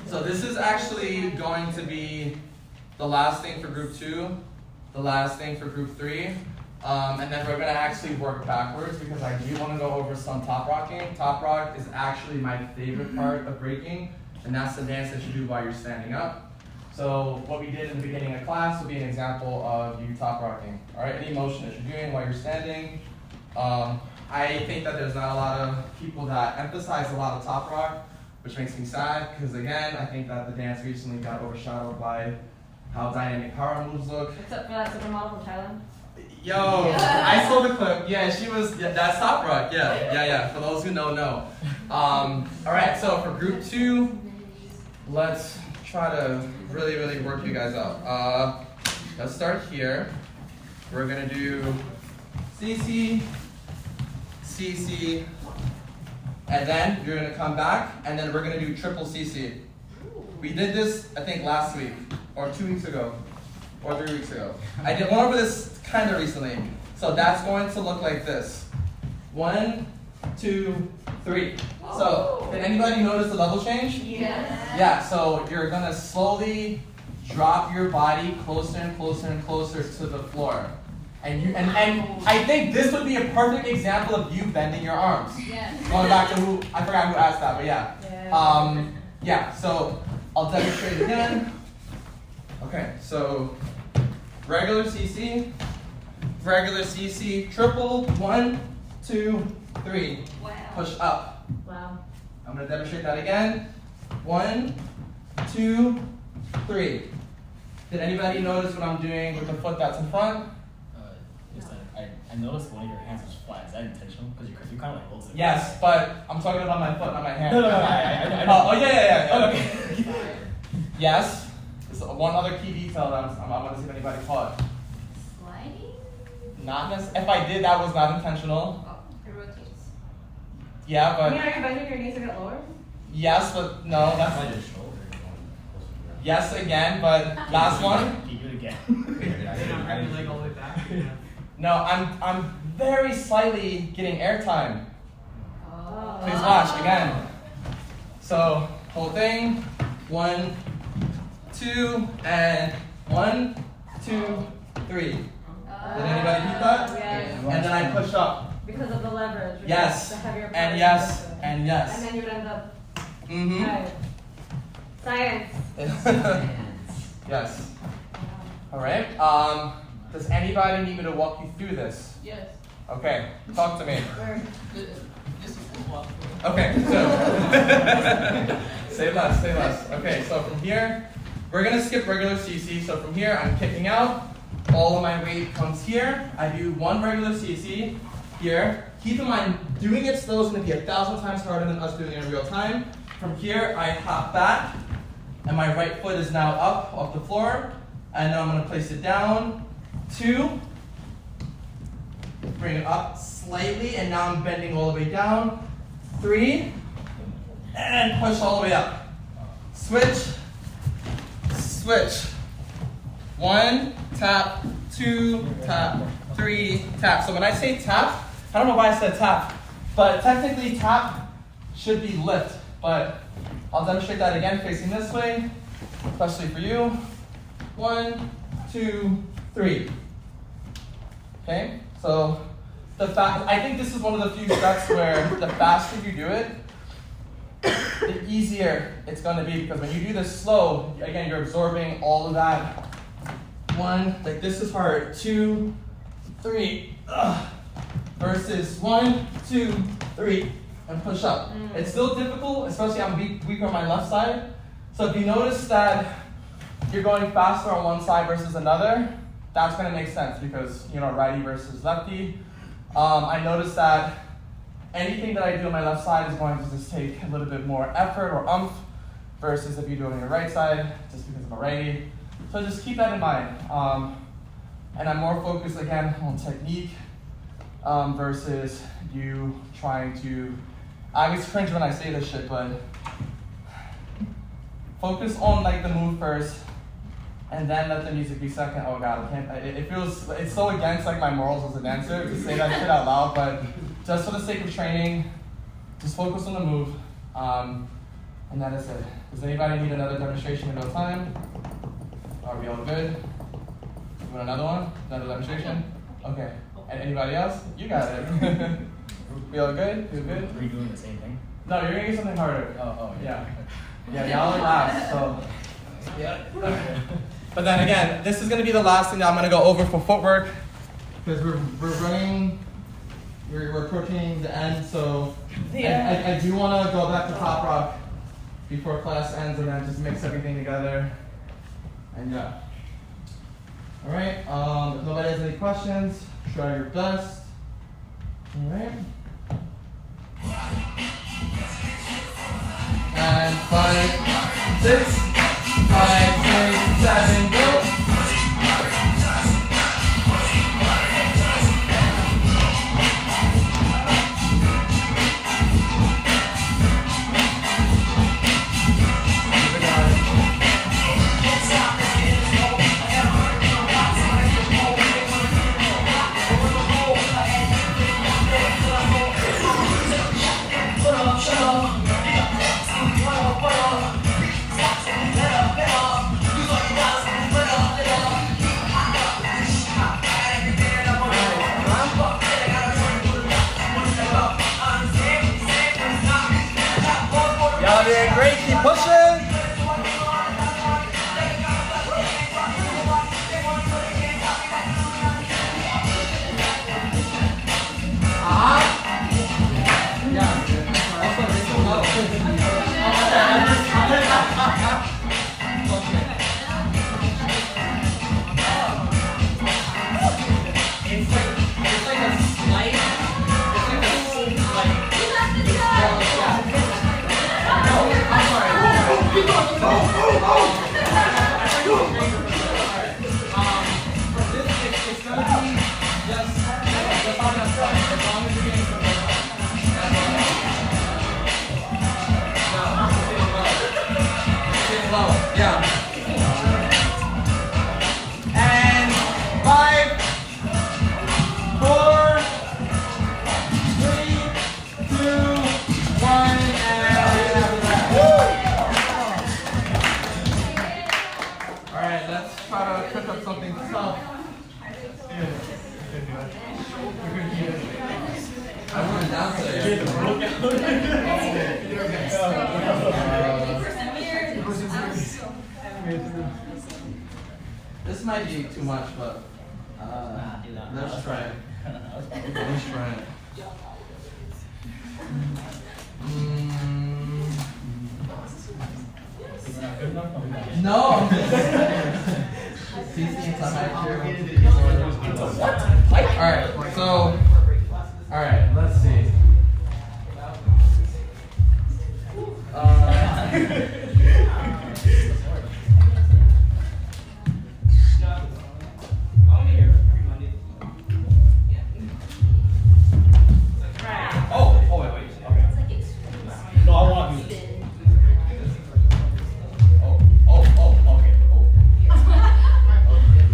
So this is actually going to be the last thing for group 2, the last thing for group 3, and then we're going to actually work backwards because I do want to go over some top rocking. Top rock is actually my favorite part of breaking, and that's the dance that you do while you're standing up. So what we did in the beginning of class will be an example of you top rocking. Alright, any motion that you're doing while you're standing. I think that there's not a lot of people that emphasize a lot of top rock, which makes me sad because again, I think that the dance recently got overshadowed by how dynamic power moves look. Except for that supermodel from Thailand. Yo, I saw the clip. Yeah, she was. Yeah, that's top rock. Yeah. For those who know. All right. So for group 2, let's try to really work you guys out. Let's start here. We're gonna do CC, CC, and then you're gonna come back, and then we're gonna do triple CC. We did this, I think, last week, or 2 weeks ago, or 3 weeks ago. I did one over this kind of recently. So that's going to look like this. 1, 2, 3. So, did anybody notice the level change? Yes. Yeah, so you're gonna slowly drop your body closer and closer and closer to the floor. And I think this would be a perfect example of you bending your arms. Yes. Going back to who, I forgot who asked that, but yeah. Yeah, so I'll demonstrate again. Okay, so regular CC, triple, 1, 2, 3. Wow. Push up. Wow. I'm gonna demonstrate that again. 1, 2, 3. Did anybody notice what I'm doing with the foot that's in front? Yes, I noticed one of your hands was flat. Is that intentional? Because you kind of like holds it. Yes, but I'm talking about my foot, not my hand. No, I know. Oh, yeah. Okay. Yes. So one other key detail that I want to see if anybody caught. Sliding? Not necessarily. If I did, that was not intentional. Oh, it rotates. Yeah, Are but you bending your knees a bit lower? yes, but no. That's Slide your shoulder. yes again, but last one. Can you do it again? Have your leg all the way back? No, I'm very slightly getting airtime. Oh. Please watch again. So whole thing. 1, 2, and 1, 2, 3. Did anybody keep that? Yes. And then I push up. Because of the leverage. Right? Yes. The heavier part. And yes. And yes. And then you would end up. Mm-hmm. Right. Science. Yes. All right. Does anybody need me to walk you through this? Yes. Okay. Talk to me. Just a walk. Okay. So say less. Okay. So from here, we're gonna skip regular CC. So from here, I'm kicking out. All of my weight comes here. I do 1 regular CC here. Keep in mind, doing it slow is gonna be 1,000 times harder than us doing it in real time. From here, I hop back, and my right foot is now up off the floor. And then I'm gonna place it down. 2, bring it up slightly, and now I'm bending all the way down. 3, and push all the way up. Switch. 1, tap, 2, tap, 3, tap. So when I say tap, I don't know why I said tap, but technically tap should be lift. But I'll demonstrate that again, facing this way, especially for you. 1, 2, 3. Okay, so I think this is one of the few steps where the faster you do it, the easier it's going to be, because when you do this slow, again, you're absorbing all of that. 1, like this is hard. 2, 3, versus 1, 2, 3, and push up. It's still difficult, especially I'm weak on my left side. So if you notice that you're going faster on one side versus another, that's going to make sense because, you know, righty versus lefty. I noticed that anything that I do on my left side is going to just take a little bit more effort or oomph versus if you do it on your right side, just because I'm a righty. So just keep that in mind. And I'm more focused, again, on technique versus you trying to, I always cringe when I say this shit, but focus on like the move first, and then let the music be second. Oh God, I can't, it's so against like my morals as a dancer to say that shit out loud, but just for the sake of training, just focus on the move, and that is it. Does anybody need another demonstration in no time? Are we all good? You want another one? Another demonstration? Okay. And anybody else? You got it. We all good? You good? Are we doing the same thing? No, you're gonna get something harder. Oh, Yeah. Yeah, y'all are last, so. Yeah. But then again, this is gonna be the last thing that I'm gonna go over for footwork, because we're running, we're approaching the end, so I do wanna go back to top rock before class ends and then just mix everything together. And yeah. All right, if nobody has any questions, try your best. All right. And 5, 6, 5, 6, 7, go. Y'all doing great, keep pushing. This might be too much, but let's try it. Let's try it. No. Alright, so, alright, let's see.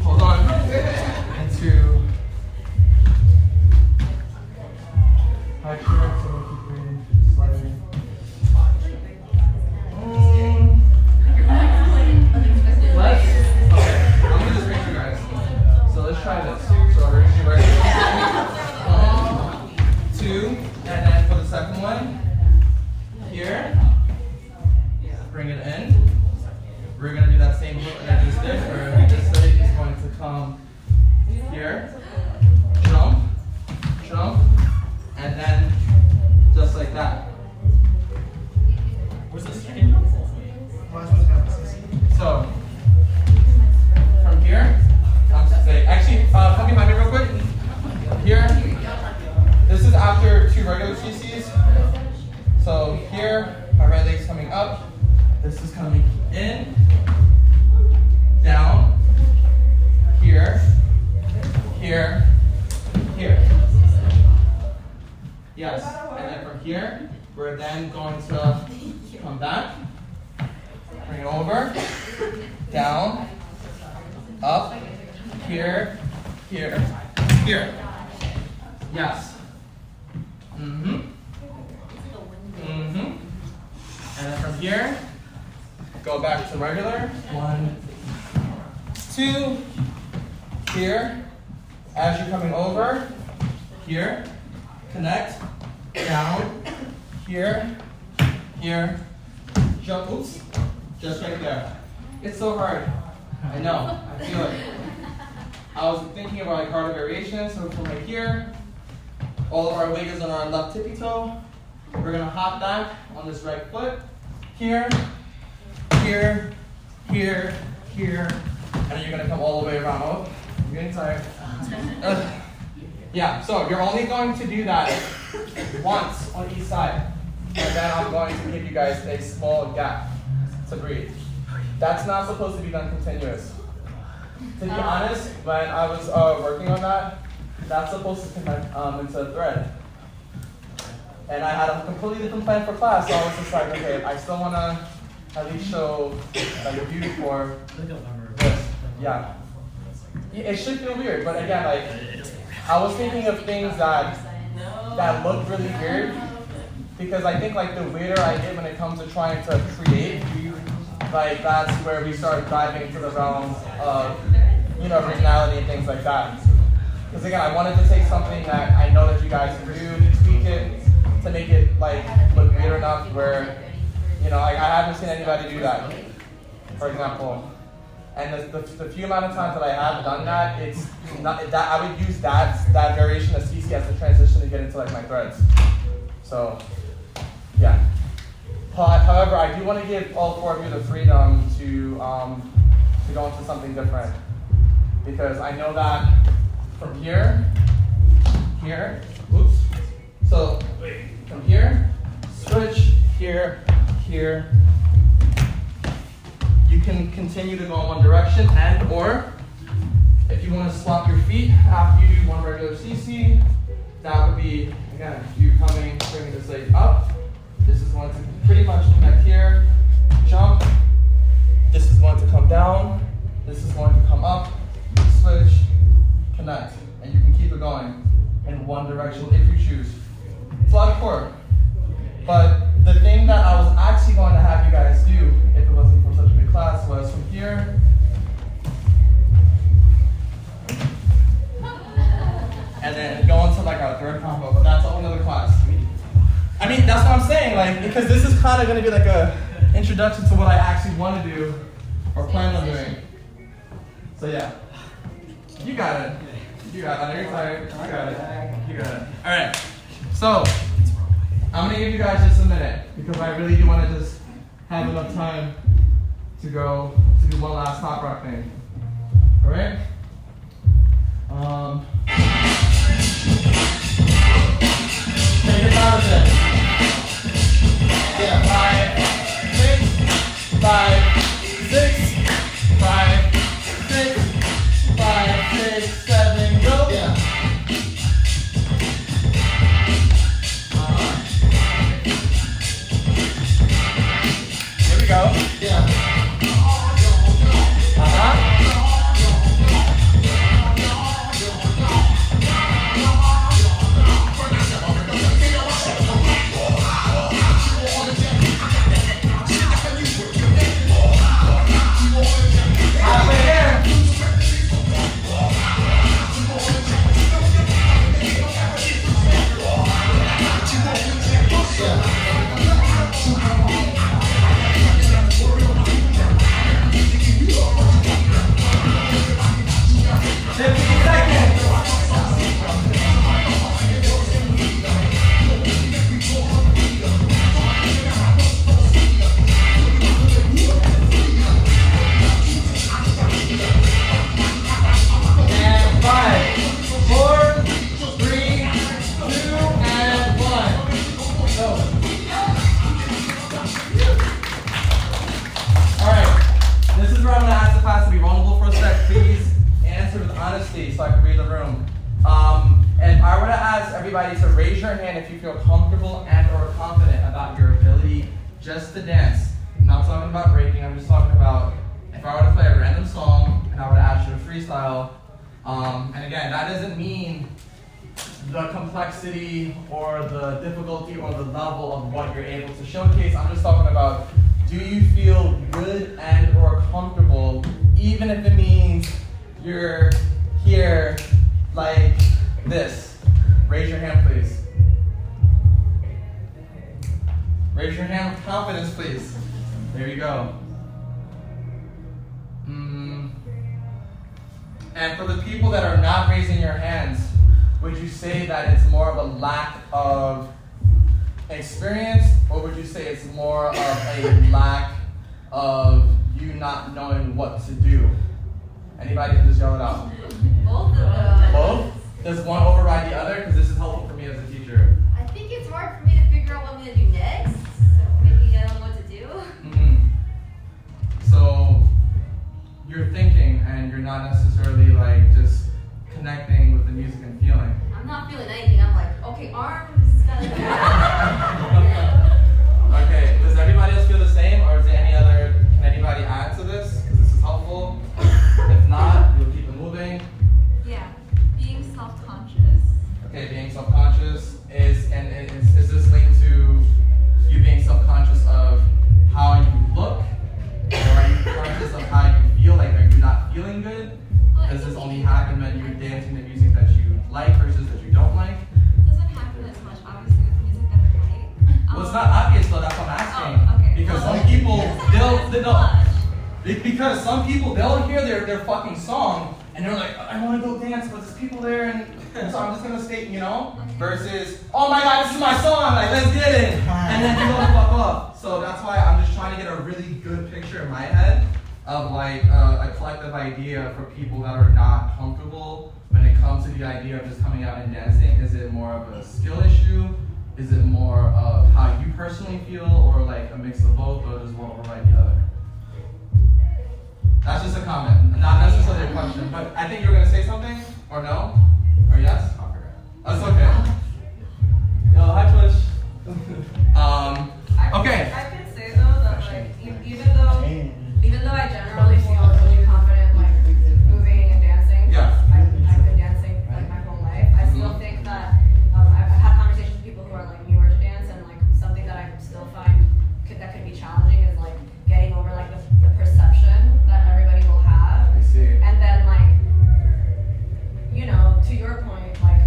Hold on. we're gonna do that same hook that I just did, where this leg is going to come here, jump, jump, and then just like that. Where's this chicken? So, from here, I'm just saying, actually, come behind me real quick. Here, this is after 2 regular CCs. So here, my right leg's coming up. This is coming in, down, here, here, here. Yes, and then from here, we're then going to come back, bring it over, down, up, here, here, here. Yes. Mm-hmm. Mm-hmm. And then from here, go back to regular. 1, 2, here. As you're coming over, here, connect, down, here, here, jump, oops, just right there. It's so hard. I know, I feel it. I was thinking about like harder variations, so from right here, all of our weight is on our left tippy toe. We're gonna hop back on this right foot. Here, here, here, here, and then you're gonna come all the way around. Oh, I'm getting tired. Yeah, so you're only going to do that once on each side. And then I'm going to give you guys a small gap to breathe. That's not supposed to be done continuous. To be honest, when I was working on that, that's supposed to connect into a thread. And I had a completely different plan for class, so I was just like, okay, I still want to at least show like a view for this. Yeah. It should feel weird, but again, like, I was thinking of things that look really weird, because I think like the weirder I get when it comes to trying to create, like that's where we start diving into the realms of, you know, originality and things like that. Because again, I wanted to take something that I know that you guys can do, tweak it, to make it like look weird enough where, you know, like, I haven't seen anybody do that, for example. And the few amount of times that I have done that, it's not that I would use that variation of CC as a transition to get into like my threads. So, yeah. However, I do want to give all 4 of you the freedom to go into something different, because I know that from here, here, oops. So from here, switch here, here. You can continue to go in one direction, and or if you want to swap your feet after you do 1 regular CC, that would be, again, you coming, bringing this leg up. This is going to pretty much connect here, jump. This is going to come down. This is going to come up, switch, connect. And you can keep it going in one direction if you choose. It's a lot of core. But the thing that I was actually going to have you guys do, if it wasn't for such a big class, was from here, and then go into like our 3rd combo, but that's a whole other class. I mean, that's what I'm saying, like, because this is kind of going to be like a introduction to what I actually want to do or plan on doing. So yeah, you got it. You got it. I know you're tired. You got it. You got it. All right. So I'm going to give you guys just a minute, because I really do want to just have enough time to go to do one last top rock thing. All right? Take your time with it. Yeah, 5, 6, 5, 6, 5, 6, 5, 6, 7, go. Yeah. Here we go. Yeah. honesty so I can read the room. If I were to ask everybody to raise your hand if you feel comfortable and or confident about your ability just to dance. I'm not talking about breaking, I'm just talking about if I were to play a random song and I were to ask you to freestyle. And again, that doesn't mean the complexity or the difficulty or the level of what you're able to showcase. I'm just talking about, do you feel good and or comfortable, even if it means you're here like this? Raise your hand, please. Raise your hand with confidence, please. There you go. And for the people that are not raising your hands, would you say that it's more of a lack of experience, or would you say it's more of a lack of you not knowing what to do? Anybody can just yell it out. Both of them. Both? Does one override the other? Because this is helpful for me as a teacher. I think it's hard for me to figure out what I'm going to do next. So maybe I don't know what to do. So you're thinking and you're not necessarily like just connecting with the music and feeling. I'm not feeling anything. I'm like, okay, arms. Okay, does everybody else feel the same, or is there any other, can anybody add to this? Because this is helpful. If not, we'll keep it moving. Yeah, being self-conscious. Okay, being self-conscious is this linked to you being self-conscious of how you look? Or are you conscious of how you feel? Like, are you not feeling good? Does this only happen when you're dancing the music that you like versus that you don't like? It doesn't happen as much, obviously, with music that I like. Well, it's not obvious though, that's what I'm asking. Oh, okay. Because Well, some people, much. because some people, they'll hear their fucking song and they're like, I want to go dance, but there's people there and so I'm just going to stay, you know? Versus, oh my God, this is my song, like, let's get it. And then you go the fuck off. So that's why I'm just trying to get a really good picture in my head of like a collective idea for people that are not comfortable when it comes to the idea of just coming out and dancing. Is it more of a skill issue? Is it more of how you personally feel, or like a mix of both, or does one override the other? That's just a comment, not necessarily a question, but I think you were going to say something, or no? Or yes? That's okay. Yo, hi Push. Okay. I can say though that like even though I generally feel really confident like moving and dancing, Yeah. I've been dancing like my whole life. I still think that I've had conversations with people who are like newer to dance, and like something that I still find that could be challenging is like getting over like the perception that everybody will have. I see. And then like, you know, to your point, like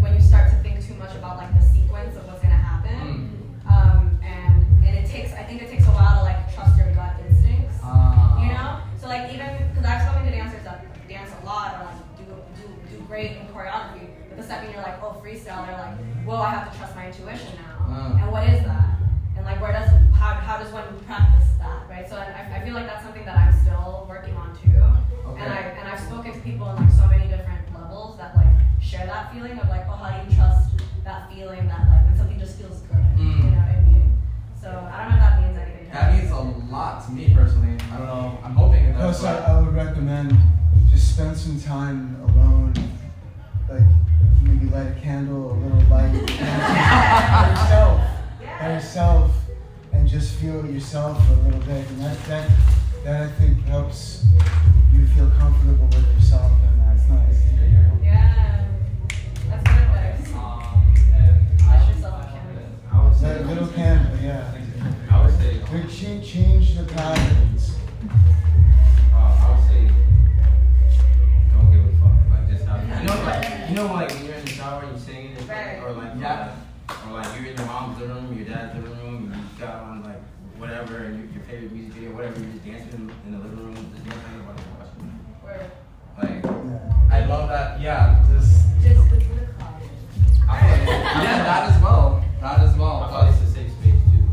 when you start to think too much about like the sequence of what's gonna happen, and I think it takes a while to like trust your gut instincts, you know. So like even because I've spoken to dancers that dance a lot or like do great in choreography, but the second you're like, oh, freestyle, they're like, whoa, I have to trust my intuition now. And what is that? And like how does one practice that, right? So I feel like that's something that I'm still working on too. Okay. And I've spoken to people on like so many different levels that like share that feeling of like, oh, how do you trust that feeling that like when something just feels good, you know what I mean? So I don't know if that means anything. That means a lot to me personally. I don't know. I'm hoping it does. Plus, I would recommend just spend some time alone, like maybe light a candle, a little light, by yourself, and just feel yourself for a little bit, and that I think helps you feel comfortable with yourself, and that's nice. Yeah, that's good advice. Light yourself a candle. I would Light say a little candle, yeah. I would say Change the patterns. I would say don't give a fuck. Like just have you know like when you're in the shower and you're singing and Right. or like Yeah. or like you're in your mom's living room, your dad's living room, you got on like whatever and your favorite music video, whatever, you're just dancing in the living room, just dancing about it watching. Word. Like Yeah. I love that. Yeah, just Just go to the club. yeah, that as well. That as well. I thought it's a safe space too.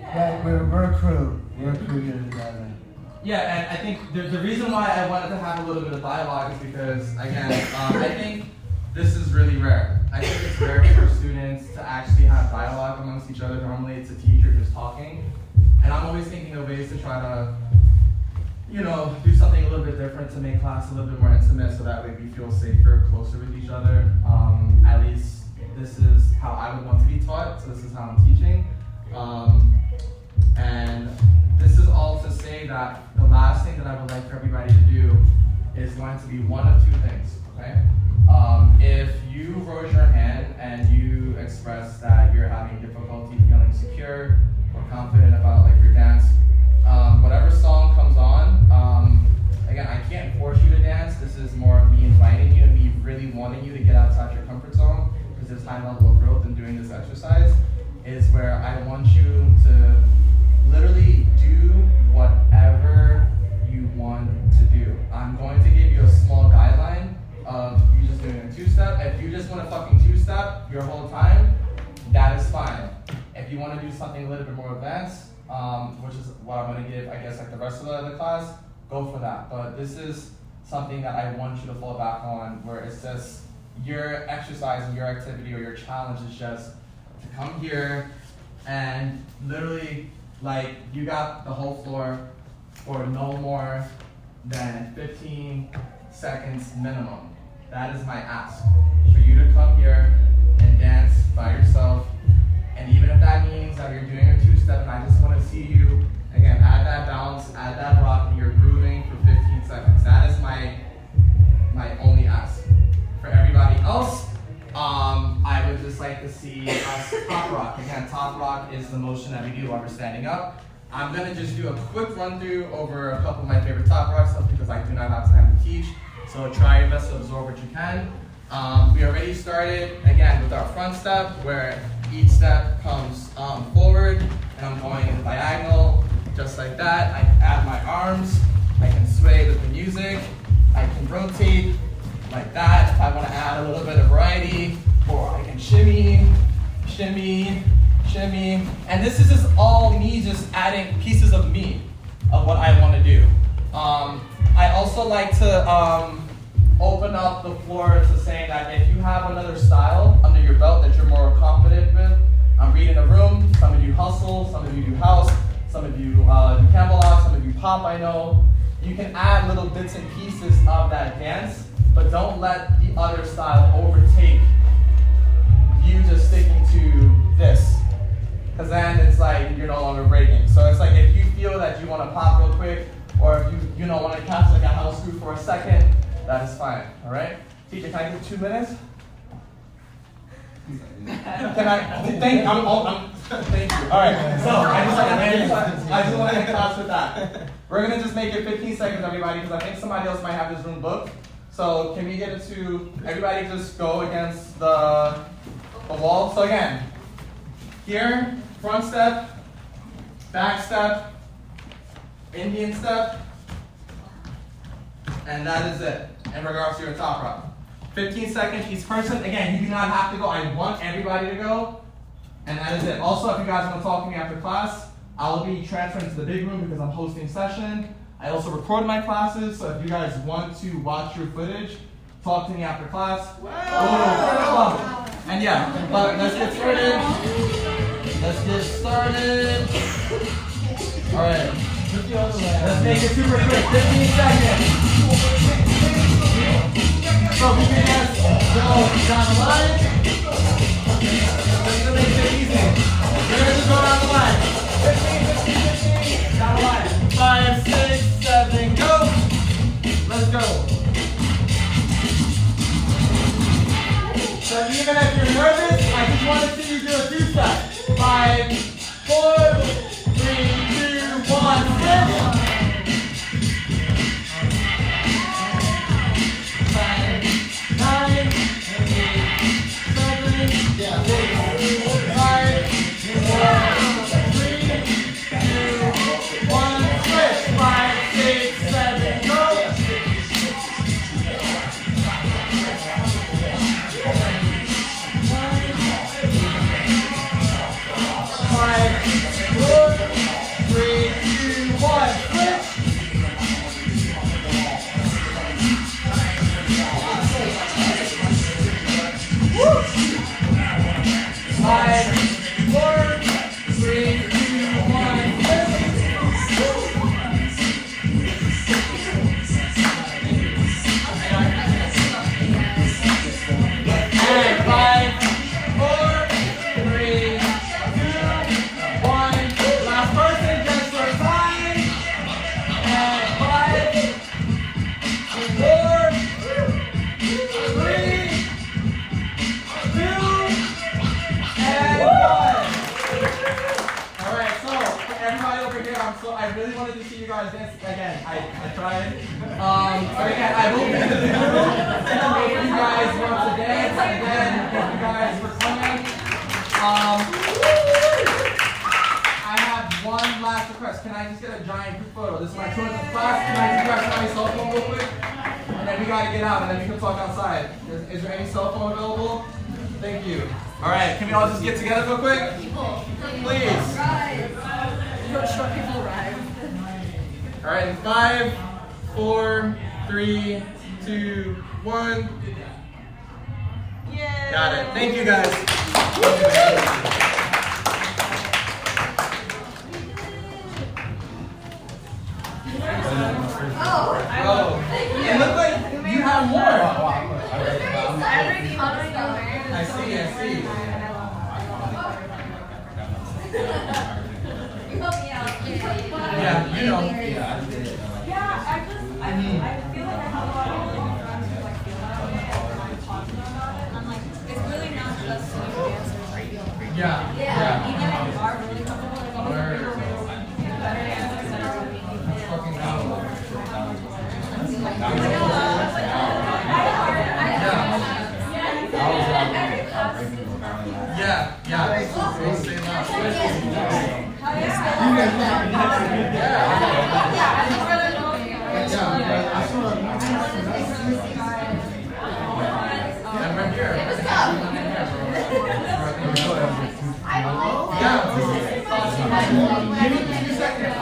Yeah, we're a crew. We're a crew here together. Yeah, and I think the reason why I wanted to have a little bit of dialogue is because, again, I think this is really rare. I think it's rare for students to actually have dialogue amongst each other. Normally it's a teacher just talking. And I'm always thinking of ways to try to, do something a little bit different to make class a little bit more intimate so that way we feel safer, closer with each other. At least this is how I would want to be taught, so this is how I'm teaching. And this is all to say that the last thing that I would like for everybody to do is going to be one of two things, okay? If you raise your hand and you express that you're having difficulty feeling secure or confident about like your dance, whatever song comes on, again, I can't force you to dance. This is more of me inviting you and me really wanting you to get outside your comfort zone, because there's high level of growth in doing this exercise, is where I want you to literally do whatever you want to do. I'm going to give you a small guideline of you just doing a two-step. If you just want to fucking two-step your whole time, that is fine. If you want to do something a little bit more advanced, which is what I'm going to give, I guess, like the rest of the class, go for that. But this is something that I want you to fall back on, where it's just your exercise and your activity or your challenge is just to come here and literally, like, you got the whole floor for no more than 15 seconds minimum. That is my ask, for you to come here and dance by yourself. And even if that means that you're doing a two-step and I just want to see you, again, add that bounce, add that rock, and you're grooving for 15 seconds. That is my only ask. For everybody else, I would just like to see us top rock. Again, top rock is the motion that we do while we're standing up. I'm going to just do a quick run through over a couple of my favorite top rock stuff because I do not have time to teach. So try your best to absorb what you can. We already started, again, with our front step, where each step comes forward, and I'm going in diagonal, just like that. I add my arms, I can sway with the music, I can rotate like that if I want to add a little bit of variety, or I can shimmy, shimmy, shimmy. And this is just all me just adding pieces of me, of what I want to do. I also like to open up the floor to saying that if you have another style under your belt that you're more confident with, I'm reading the room, some of you hustle, some of you do house, some of you do Campbell out, some of you pop, I know. You can add little bits and pieces of that dance, but don't let the other style overtake you just sticking to this. Because then it's like you're no longer breaking. So it's like if you feel that you want to pop real quick, or if you don't want to catch like a house groove for a second, that is fine, all right? Teacher, can I get 2 minutes? Can I? Thank you. All right, so I just want to end class with that. We're going to just make it 15 seconds, everybody, because I think somebody else might have this room booked. So can we get it to, everybody just go against the wall. So again, here, front step, back step, Indian step, and that is it in regards to your top rock. 15 seconds each person. Again, you do not have to go. I want everybody to go, and that is it. Also, if you guys want to talk to me after class, I will be transferring to the big room because I'm hosting session. I also record my classes, so if you guys want to watch your footage, talk to me after class. Wow. And yeah, but let's get started. All right. Let's make it super quick. 15 seconds. So we can just go down the line. We're gonna make it easy. We're gonna just go down the line. 15, down the line. 5, 6, 7, go. Let's go. So even if you're nervous, I just want to see you do a two-step. 5, 4, 3, 2, 1, 6. 9, 8, 7, 6, 5, 4, 3, 2, 1, switch. 5, 6, 7, go. 5, again, I tried. Again, I will be in the room. If you guys want to dance, again, thank you guys for coming. I have one last request. Can I just get a giant group photo? This is my tour of the class. Can I just grab my cell phone real quick? And then we gotta get out, and then we can talk outside. Is there any cell phone available? Thank you. All right, can we all just get together real quick? Please. All right, in 5, 4, 3, 2, 1. Yeah. Got it. Thank you guys. Oh, it looked like you have more. I see. You helped me out. Yeah, you know. Yeah, I feel like I have a lot of really friends who like feel that way and I'm talking about it. And I'm like, it's really not just singing dancers who feel free. Yeah. Even if you are really comfortable, like all the people who better dancers that are really Fucking hell. Yeah. We'll stay loud. And we're here. Give me 2 seconds.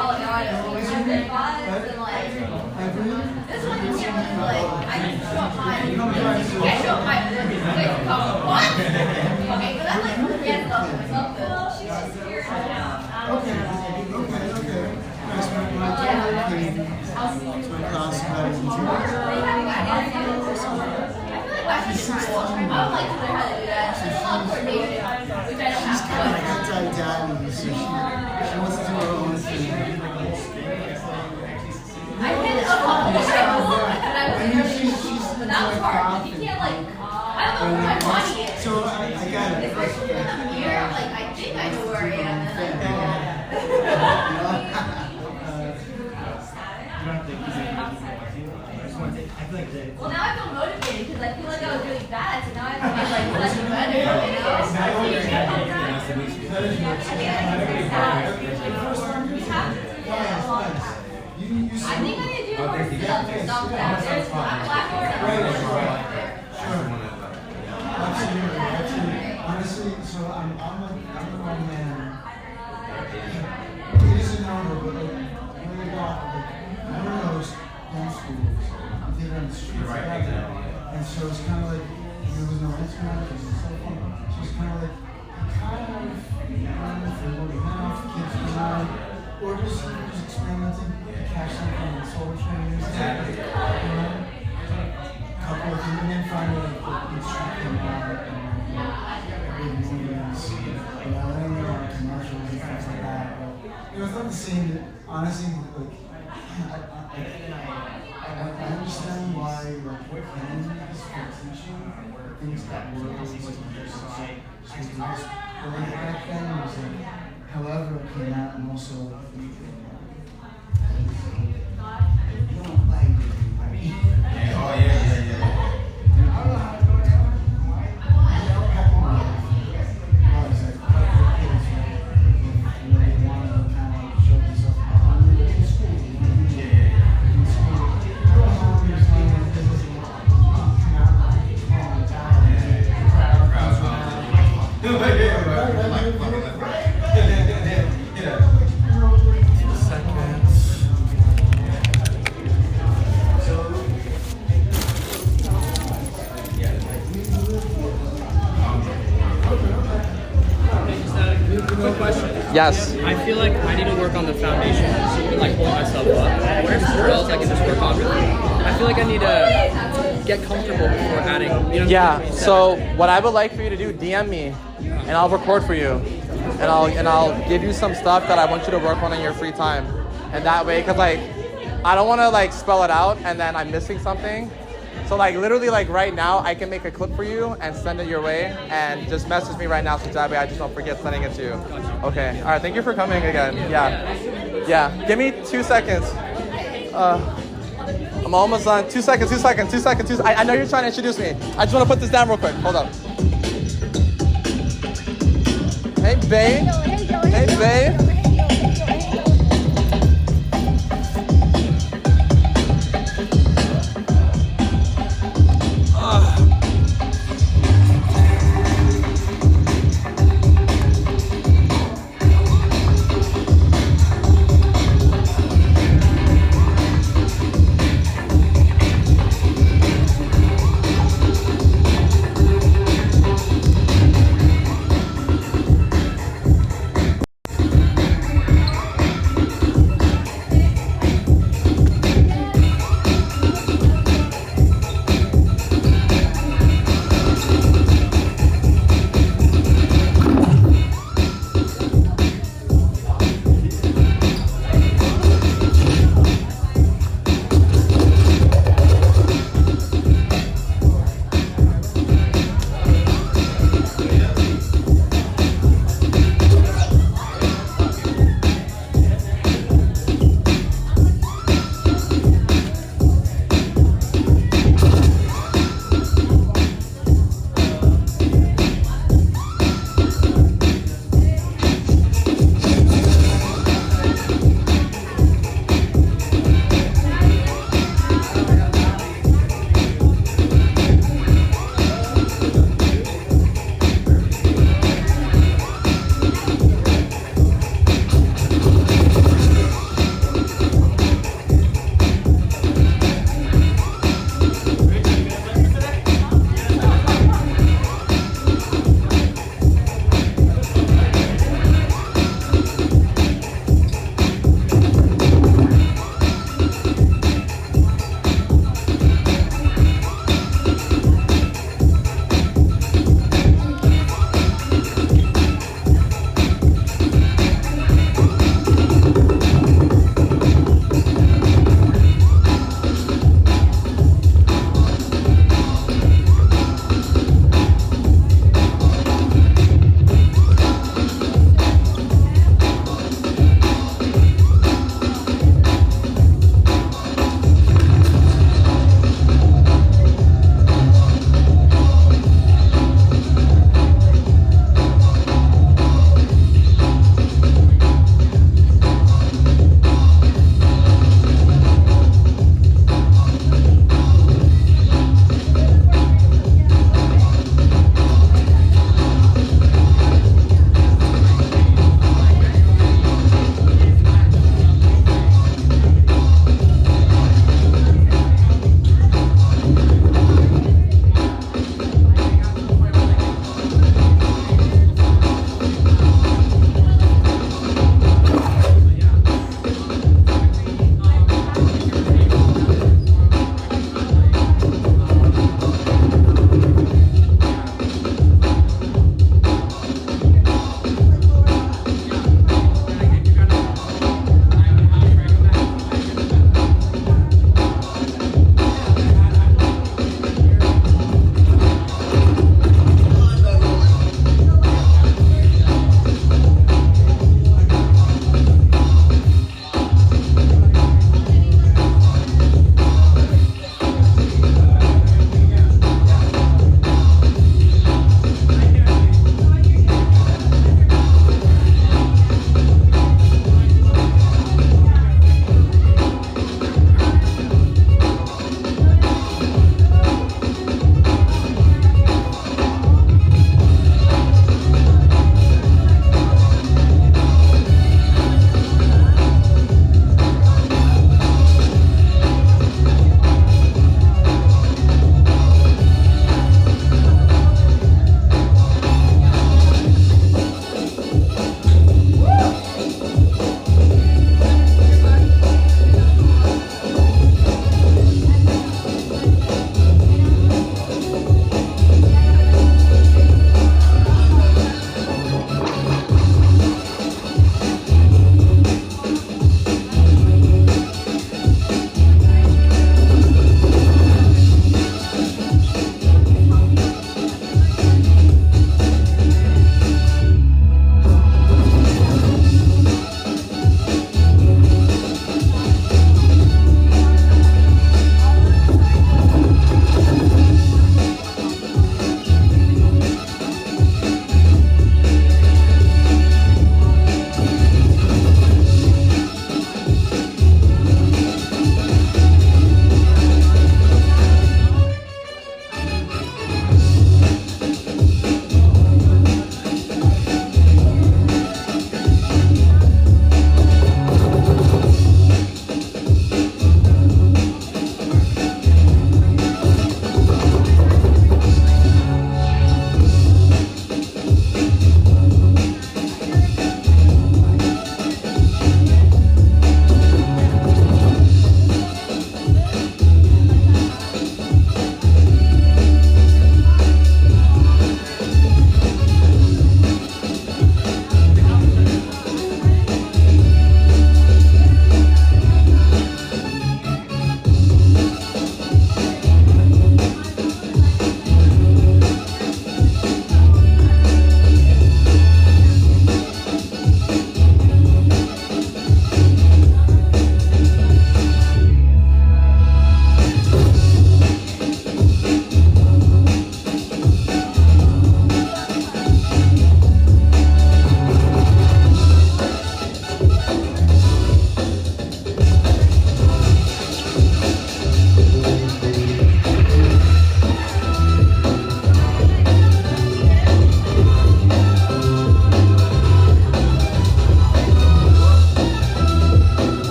This one you can't like, I just show up mine. I show up mine. What? Okay, but I'm like, yes, myself. Well, she's just here now. Okay. That's my class I'm like, how to do that. She's a lot of coordination, which I don't have. kind of anti-daddy, so she wants to do her own thing. I did a couple of shows, and I was nervous, but that was hard. Like, you can't like, I don't know where my body is. So I got it. Especially when I'm here, I'm like, I think I know where I am, and then well, now I feel motivated because I feel like I was really bad, so now I have to make like less better, you know? I think I need to do more sit-ups or something. There's Blackboard and Absolutely. Honestly, so I'm a one man. It is a number, but like, when we got like, one of those homeschools, I did it on the streets. And so it's kind of like, there was no internet, there was no cell phone. So it's kind of like, running for what we have, kids around, or just experimenting, catch something on soul trainers, couple of them, and then finally like the street came out and big movies, and I learned about commercials and things like that. But it's not the same. Honestly, like I understand why like planning is for teaching things that were always like just back then was like however it came out and also you don't like it. I mean, I don't know how to go down. Yes. I feel like I need to work on the foundation and like hold myself up. What are some drills I can just work on? I feel like I need to get comfortable before adding. You know, Yeah. So what I would like for you to do, DM me, and I'll record for you, and I'll give you some stuff that I want you to work on in your free time, and that way, cause like I don't want to like spell it out and then I'm missing something. So like literally like right now I can make a clip for you and send it your way, and just message me right now so that way I just don't forget sending it to you. Okay. All right. Thank you for coming again. Yeah. Give me 2 seconds. I'm almost done. 2 seconds. I know you're trying to introduce me. I just want to put this down real quick. Hold up. Hey, babe. Hey, babe.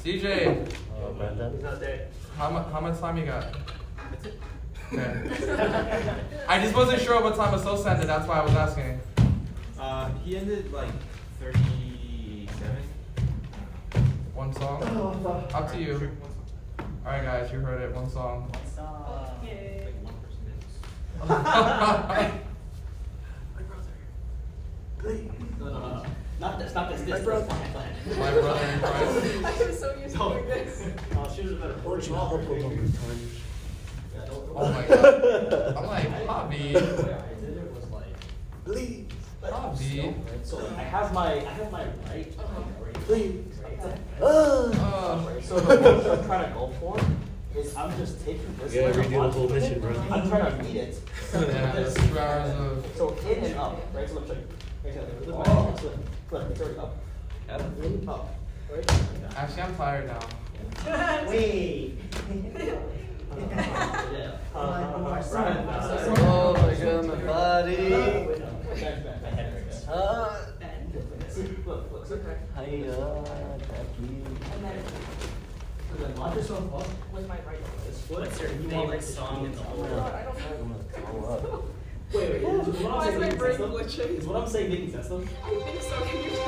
DJ, He's not there. how much time you got? Okay. I just wasn't sure what time Asos ended, that's why I was asking. He ended like 37. One song? Up to you. Alright guys, you heard it, one song. Okay. Like 1%. No. Not this. My brother in Christ. I am so used to doing this. She was a better portion. Oh my god. I'm like, Hobby. I did it was like, Please. Hobby. so I have my right. Please. So the motion I'm trying to go for is I'm just taking this. You gotta like a redo the bunch whole of it. mission, bro. I'm trying to beat it. Yeah, that's 2 hours of. So in and up, right? So let's check. Flip, it's already up. Up, right? Actually, I'm tired now. Wait. Oh my god, my body. Look, okay. Hiya, Jackie. And then launch yourself up with my right foot. What's your favorite song in the whole world? I don't know. Wait. Is what Why I'm is my saying brain making sense? glitching? Is what I'm saying making sense though? I think so. Can you just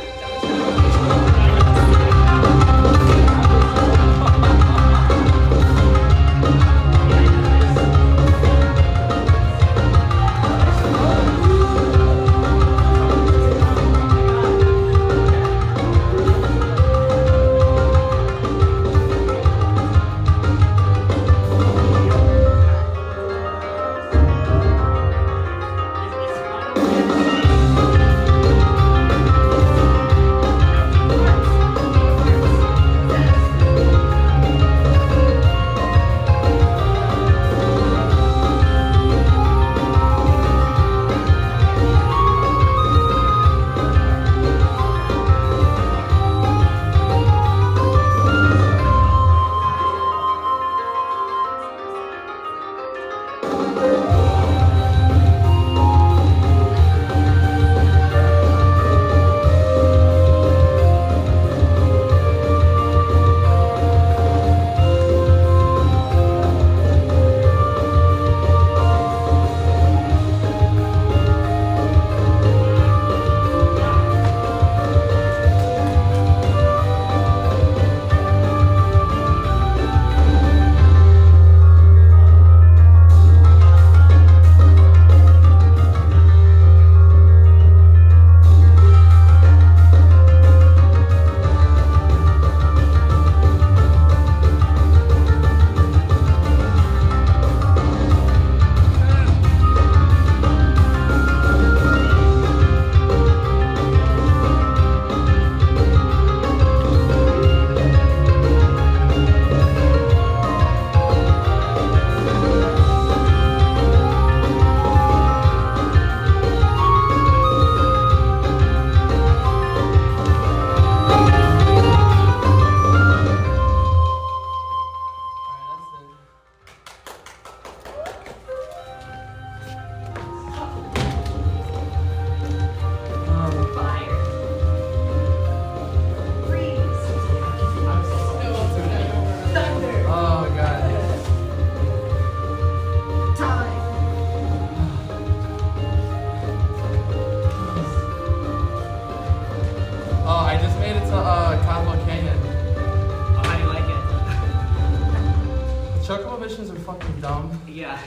missions are fucking dumb. Yeah.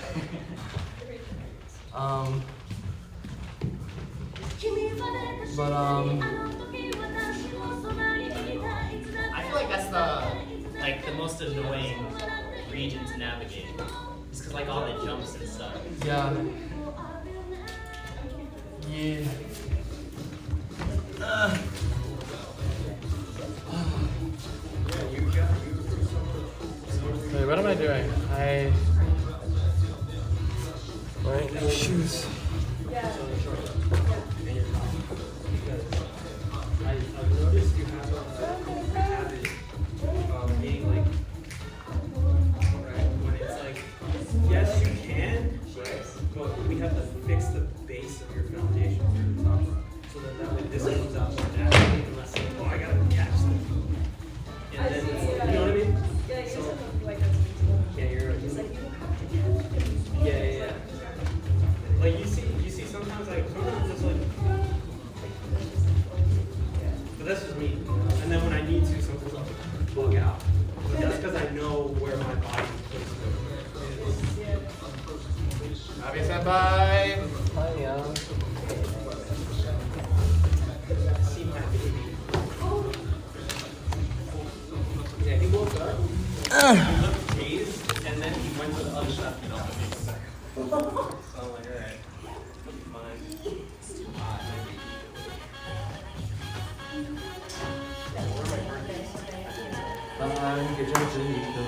But I feel like that's the most annoying region to navigate. Just cause like all the jumps and stuff. Yeah. Yeah. Wait, what am I doing? Wait, shoes. I've noticed you have a habit of being like, right, when it's like, yes, you can, right, but we have to fix the base of your foundation from the top, so that way this comes out more naturally, unless like, oh, I gotta catch them. And then Abby senpai. Hi, young. Seem happy. Yeah, he woke up, he looked dazed, and then he went to the other side of the office. So I'm like, alright, fine. It's too hot. Where are my birthdays? Good job, Jimmy.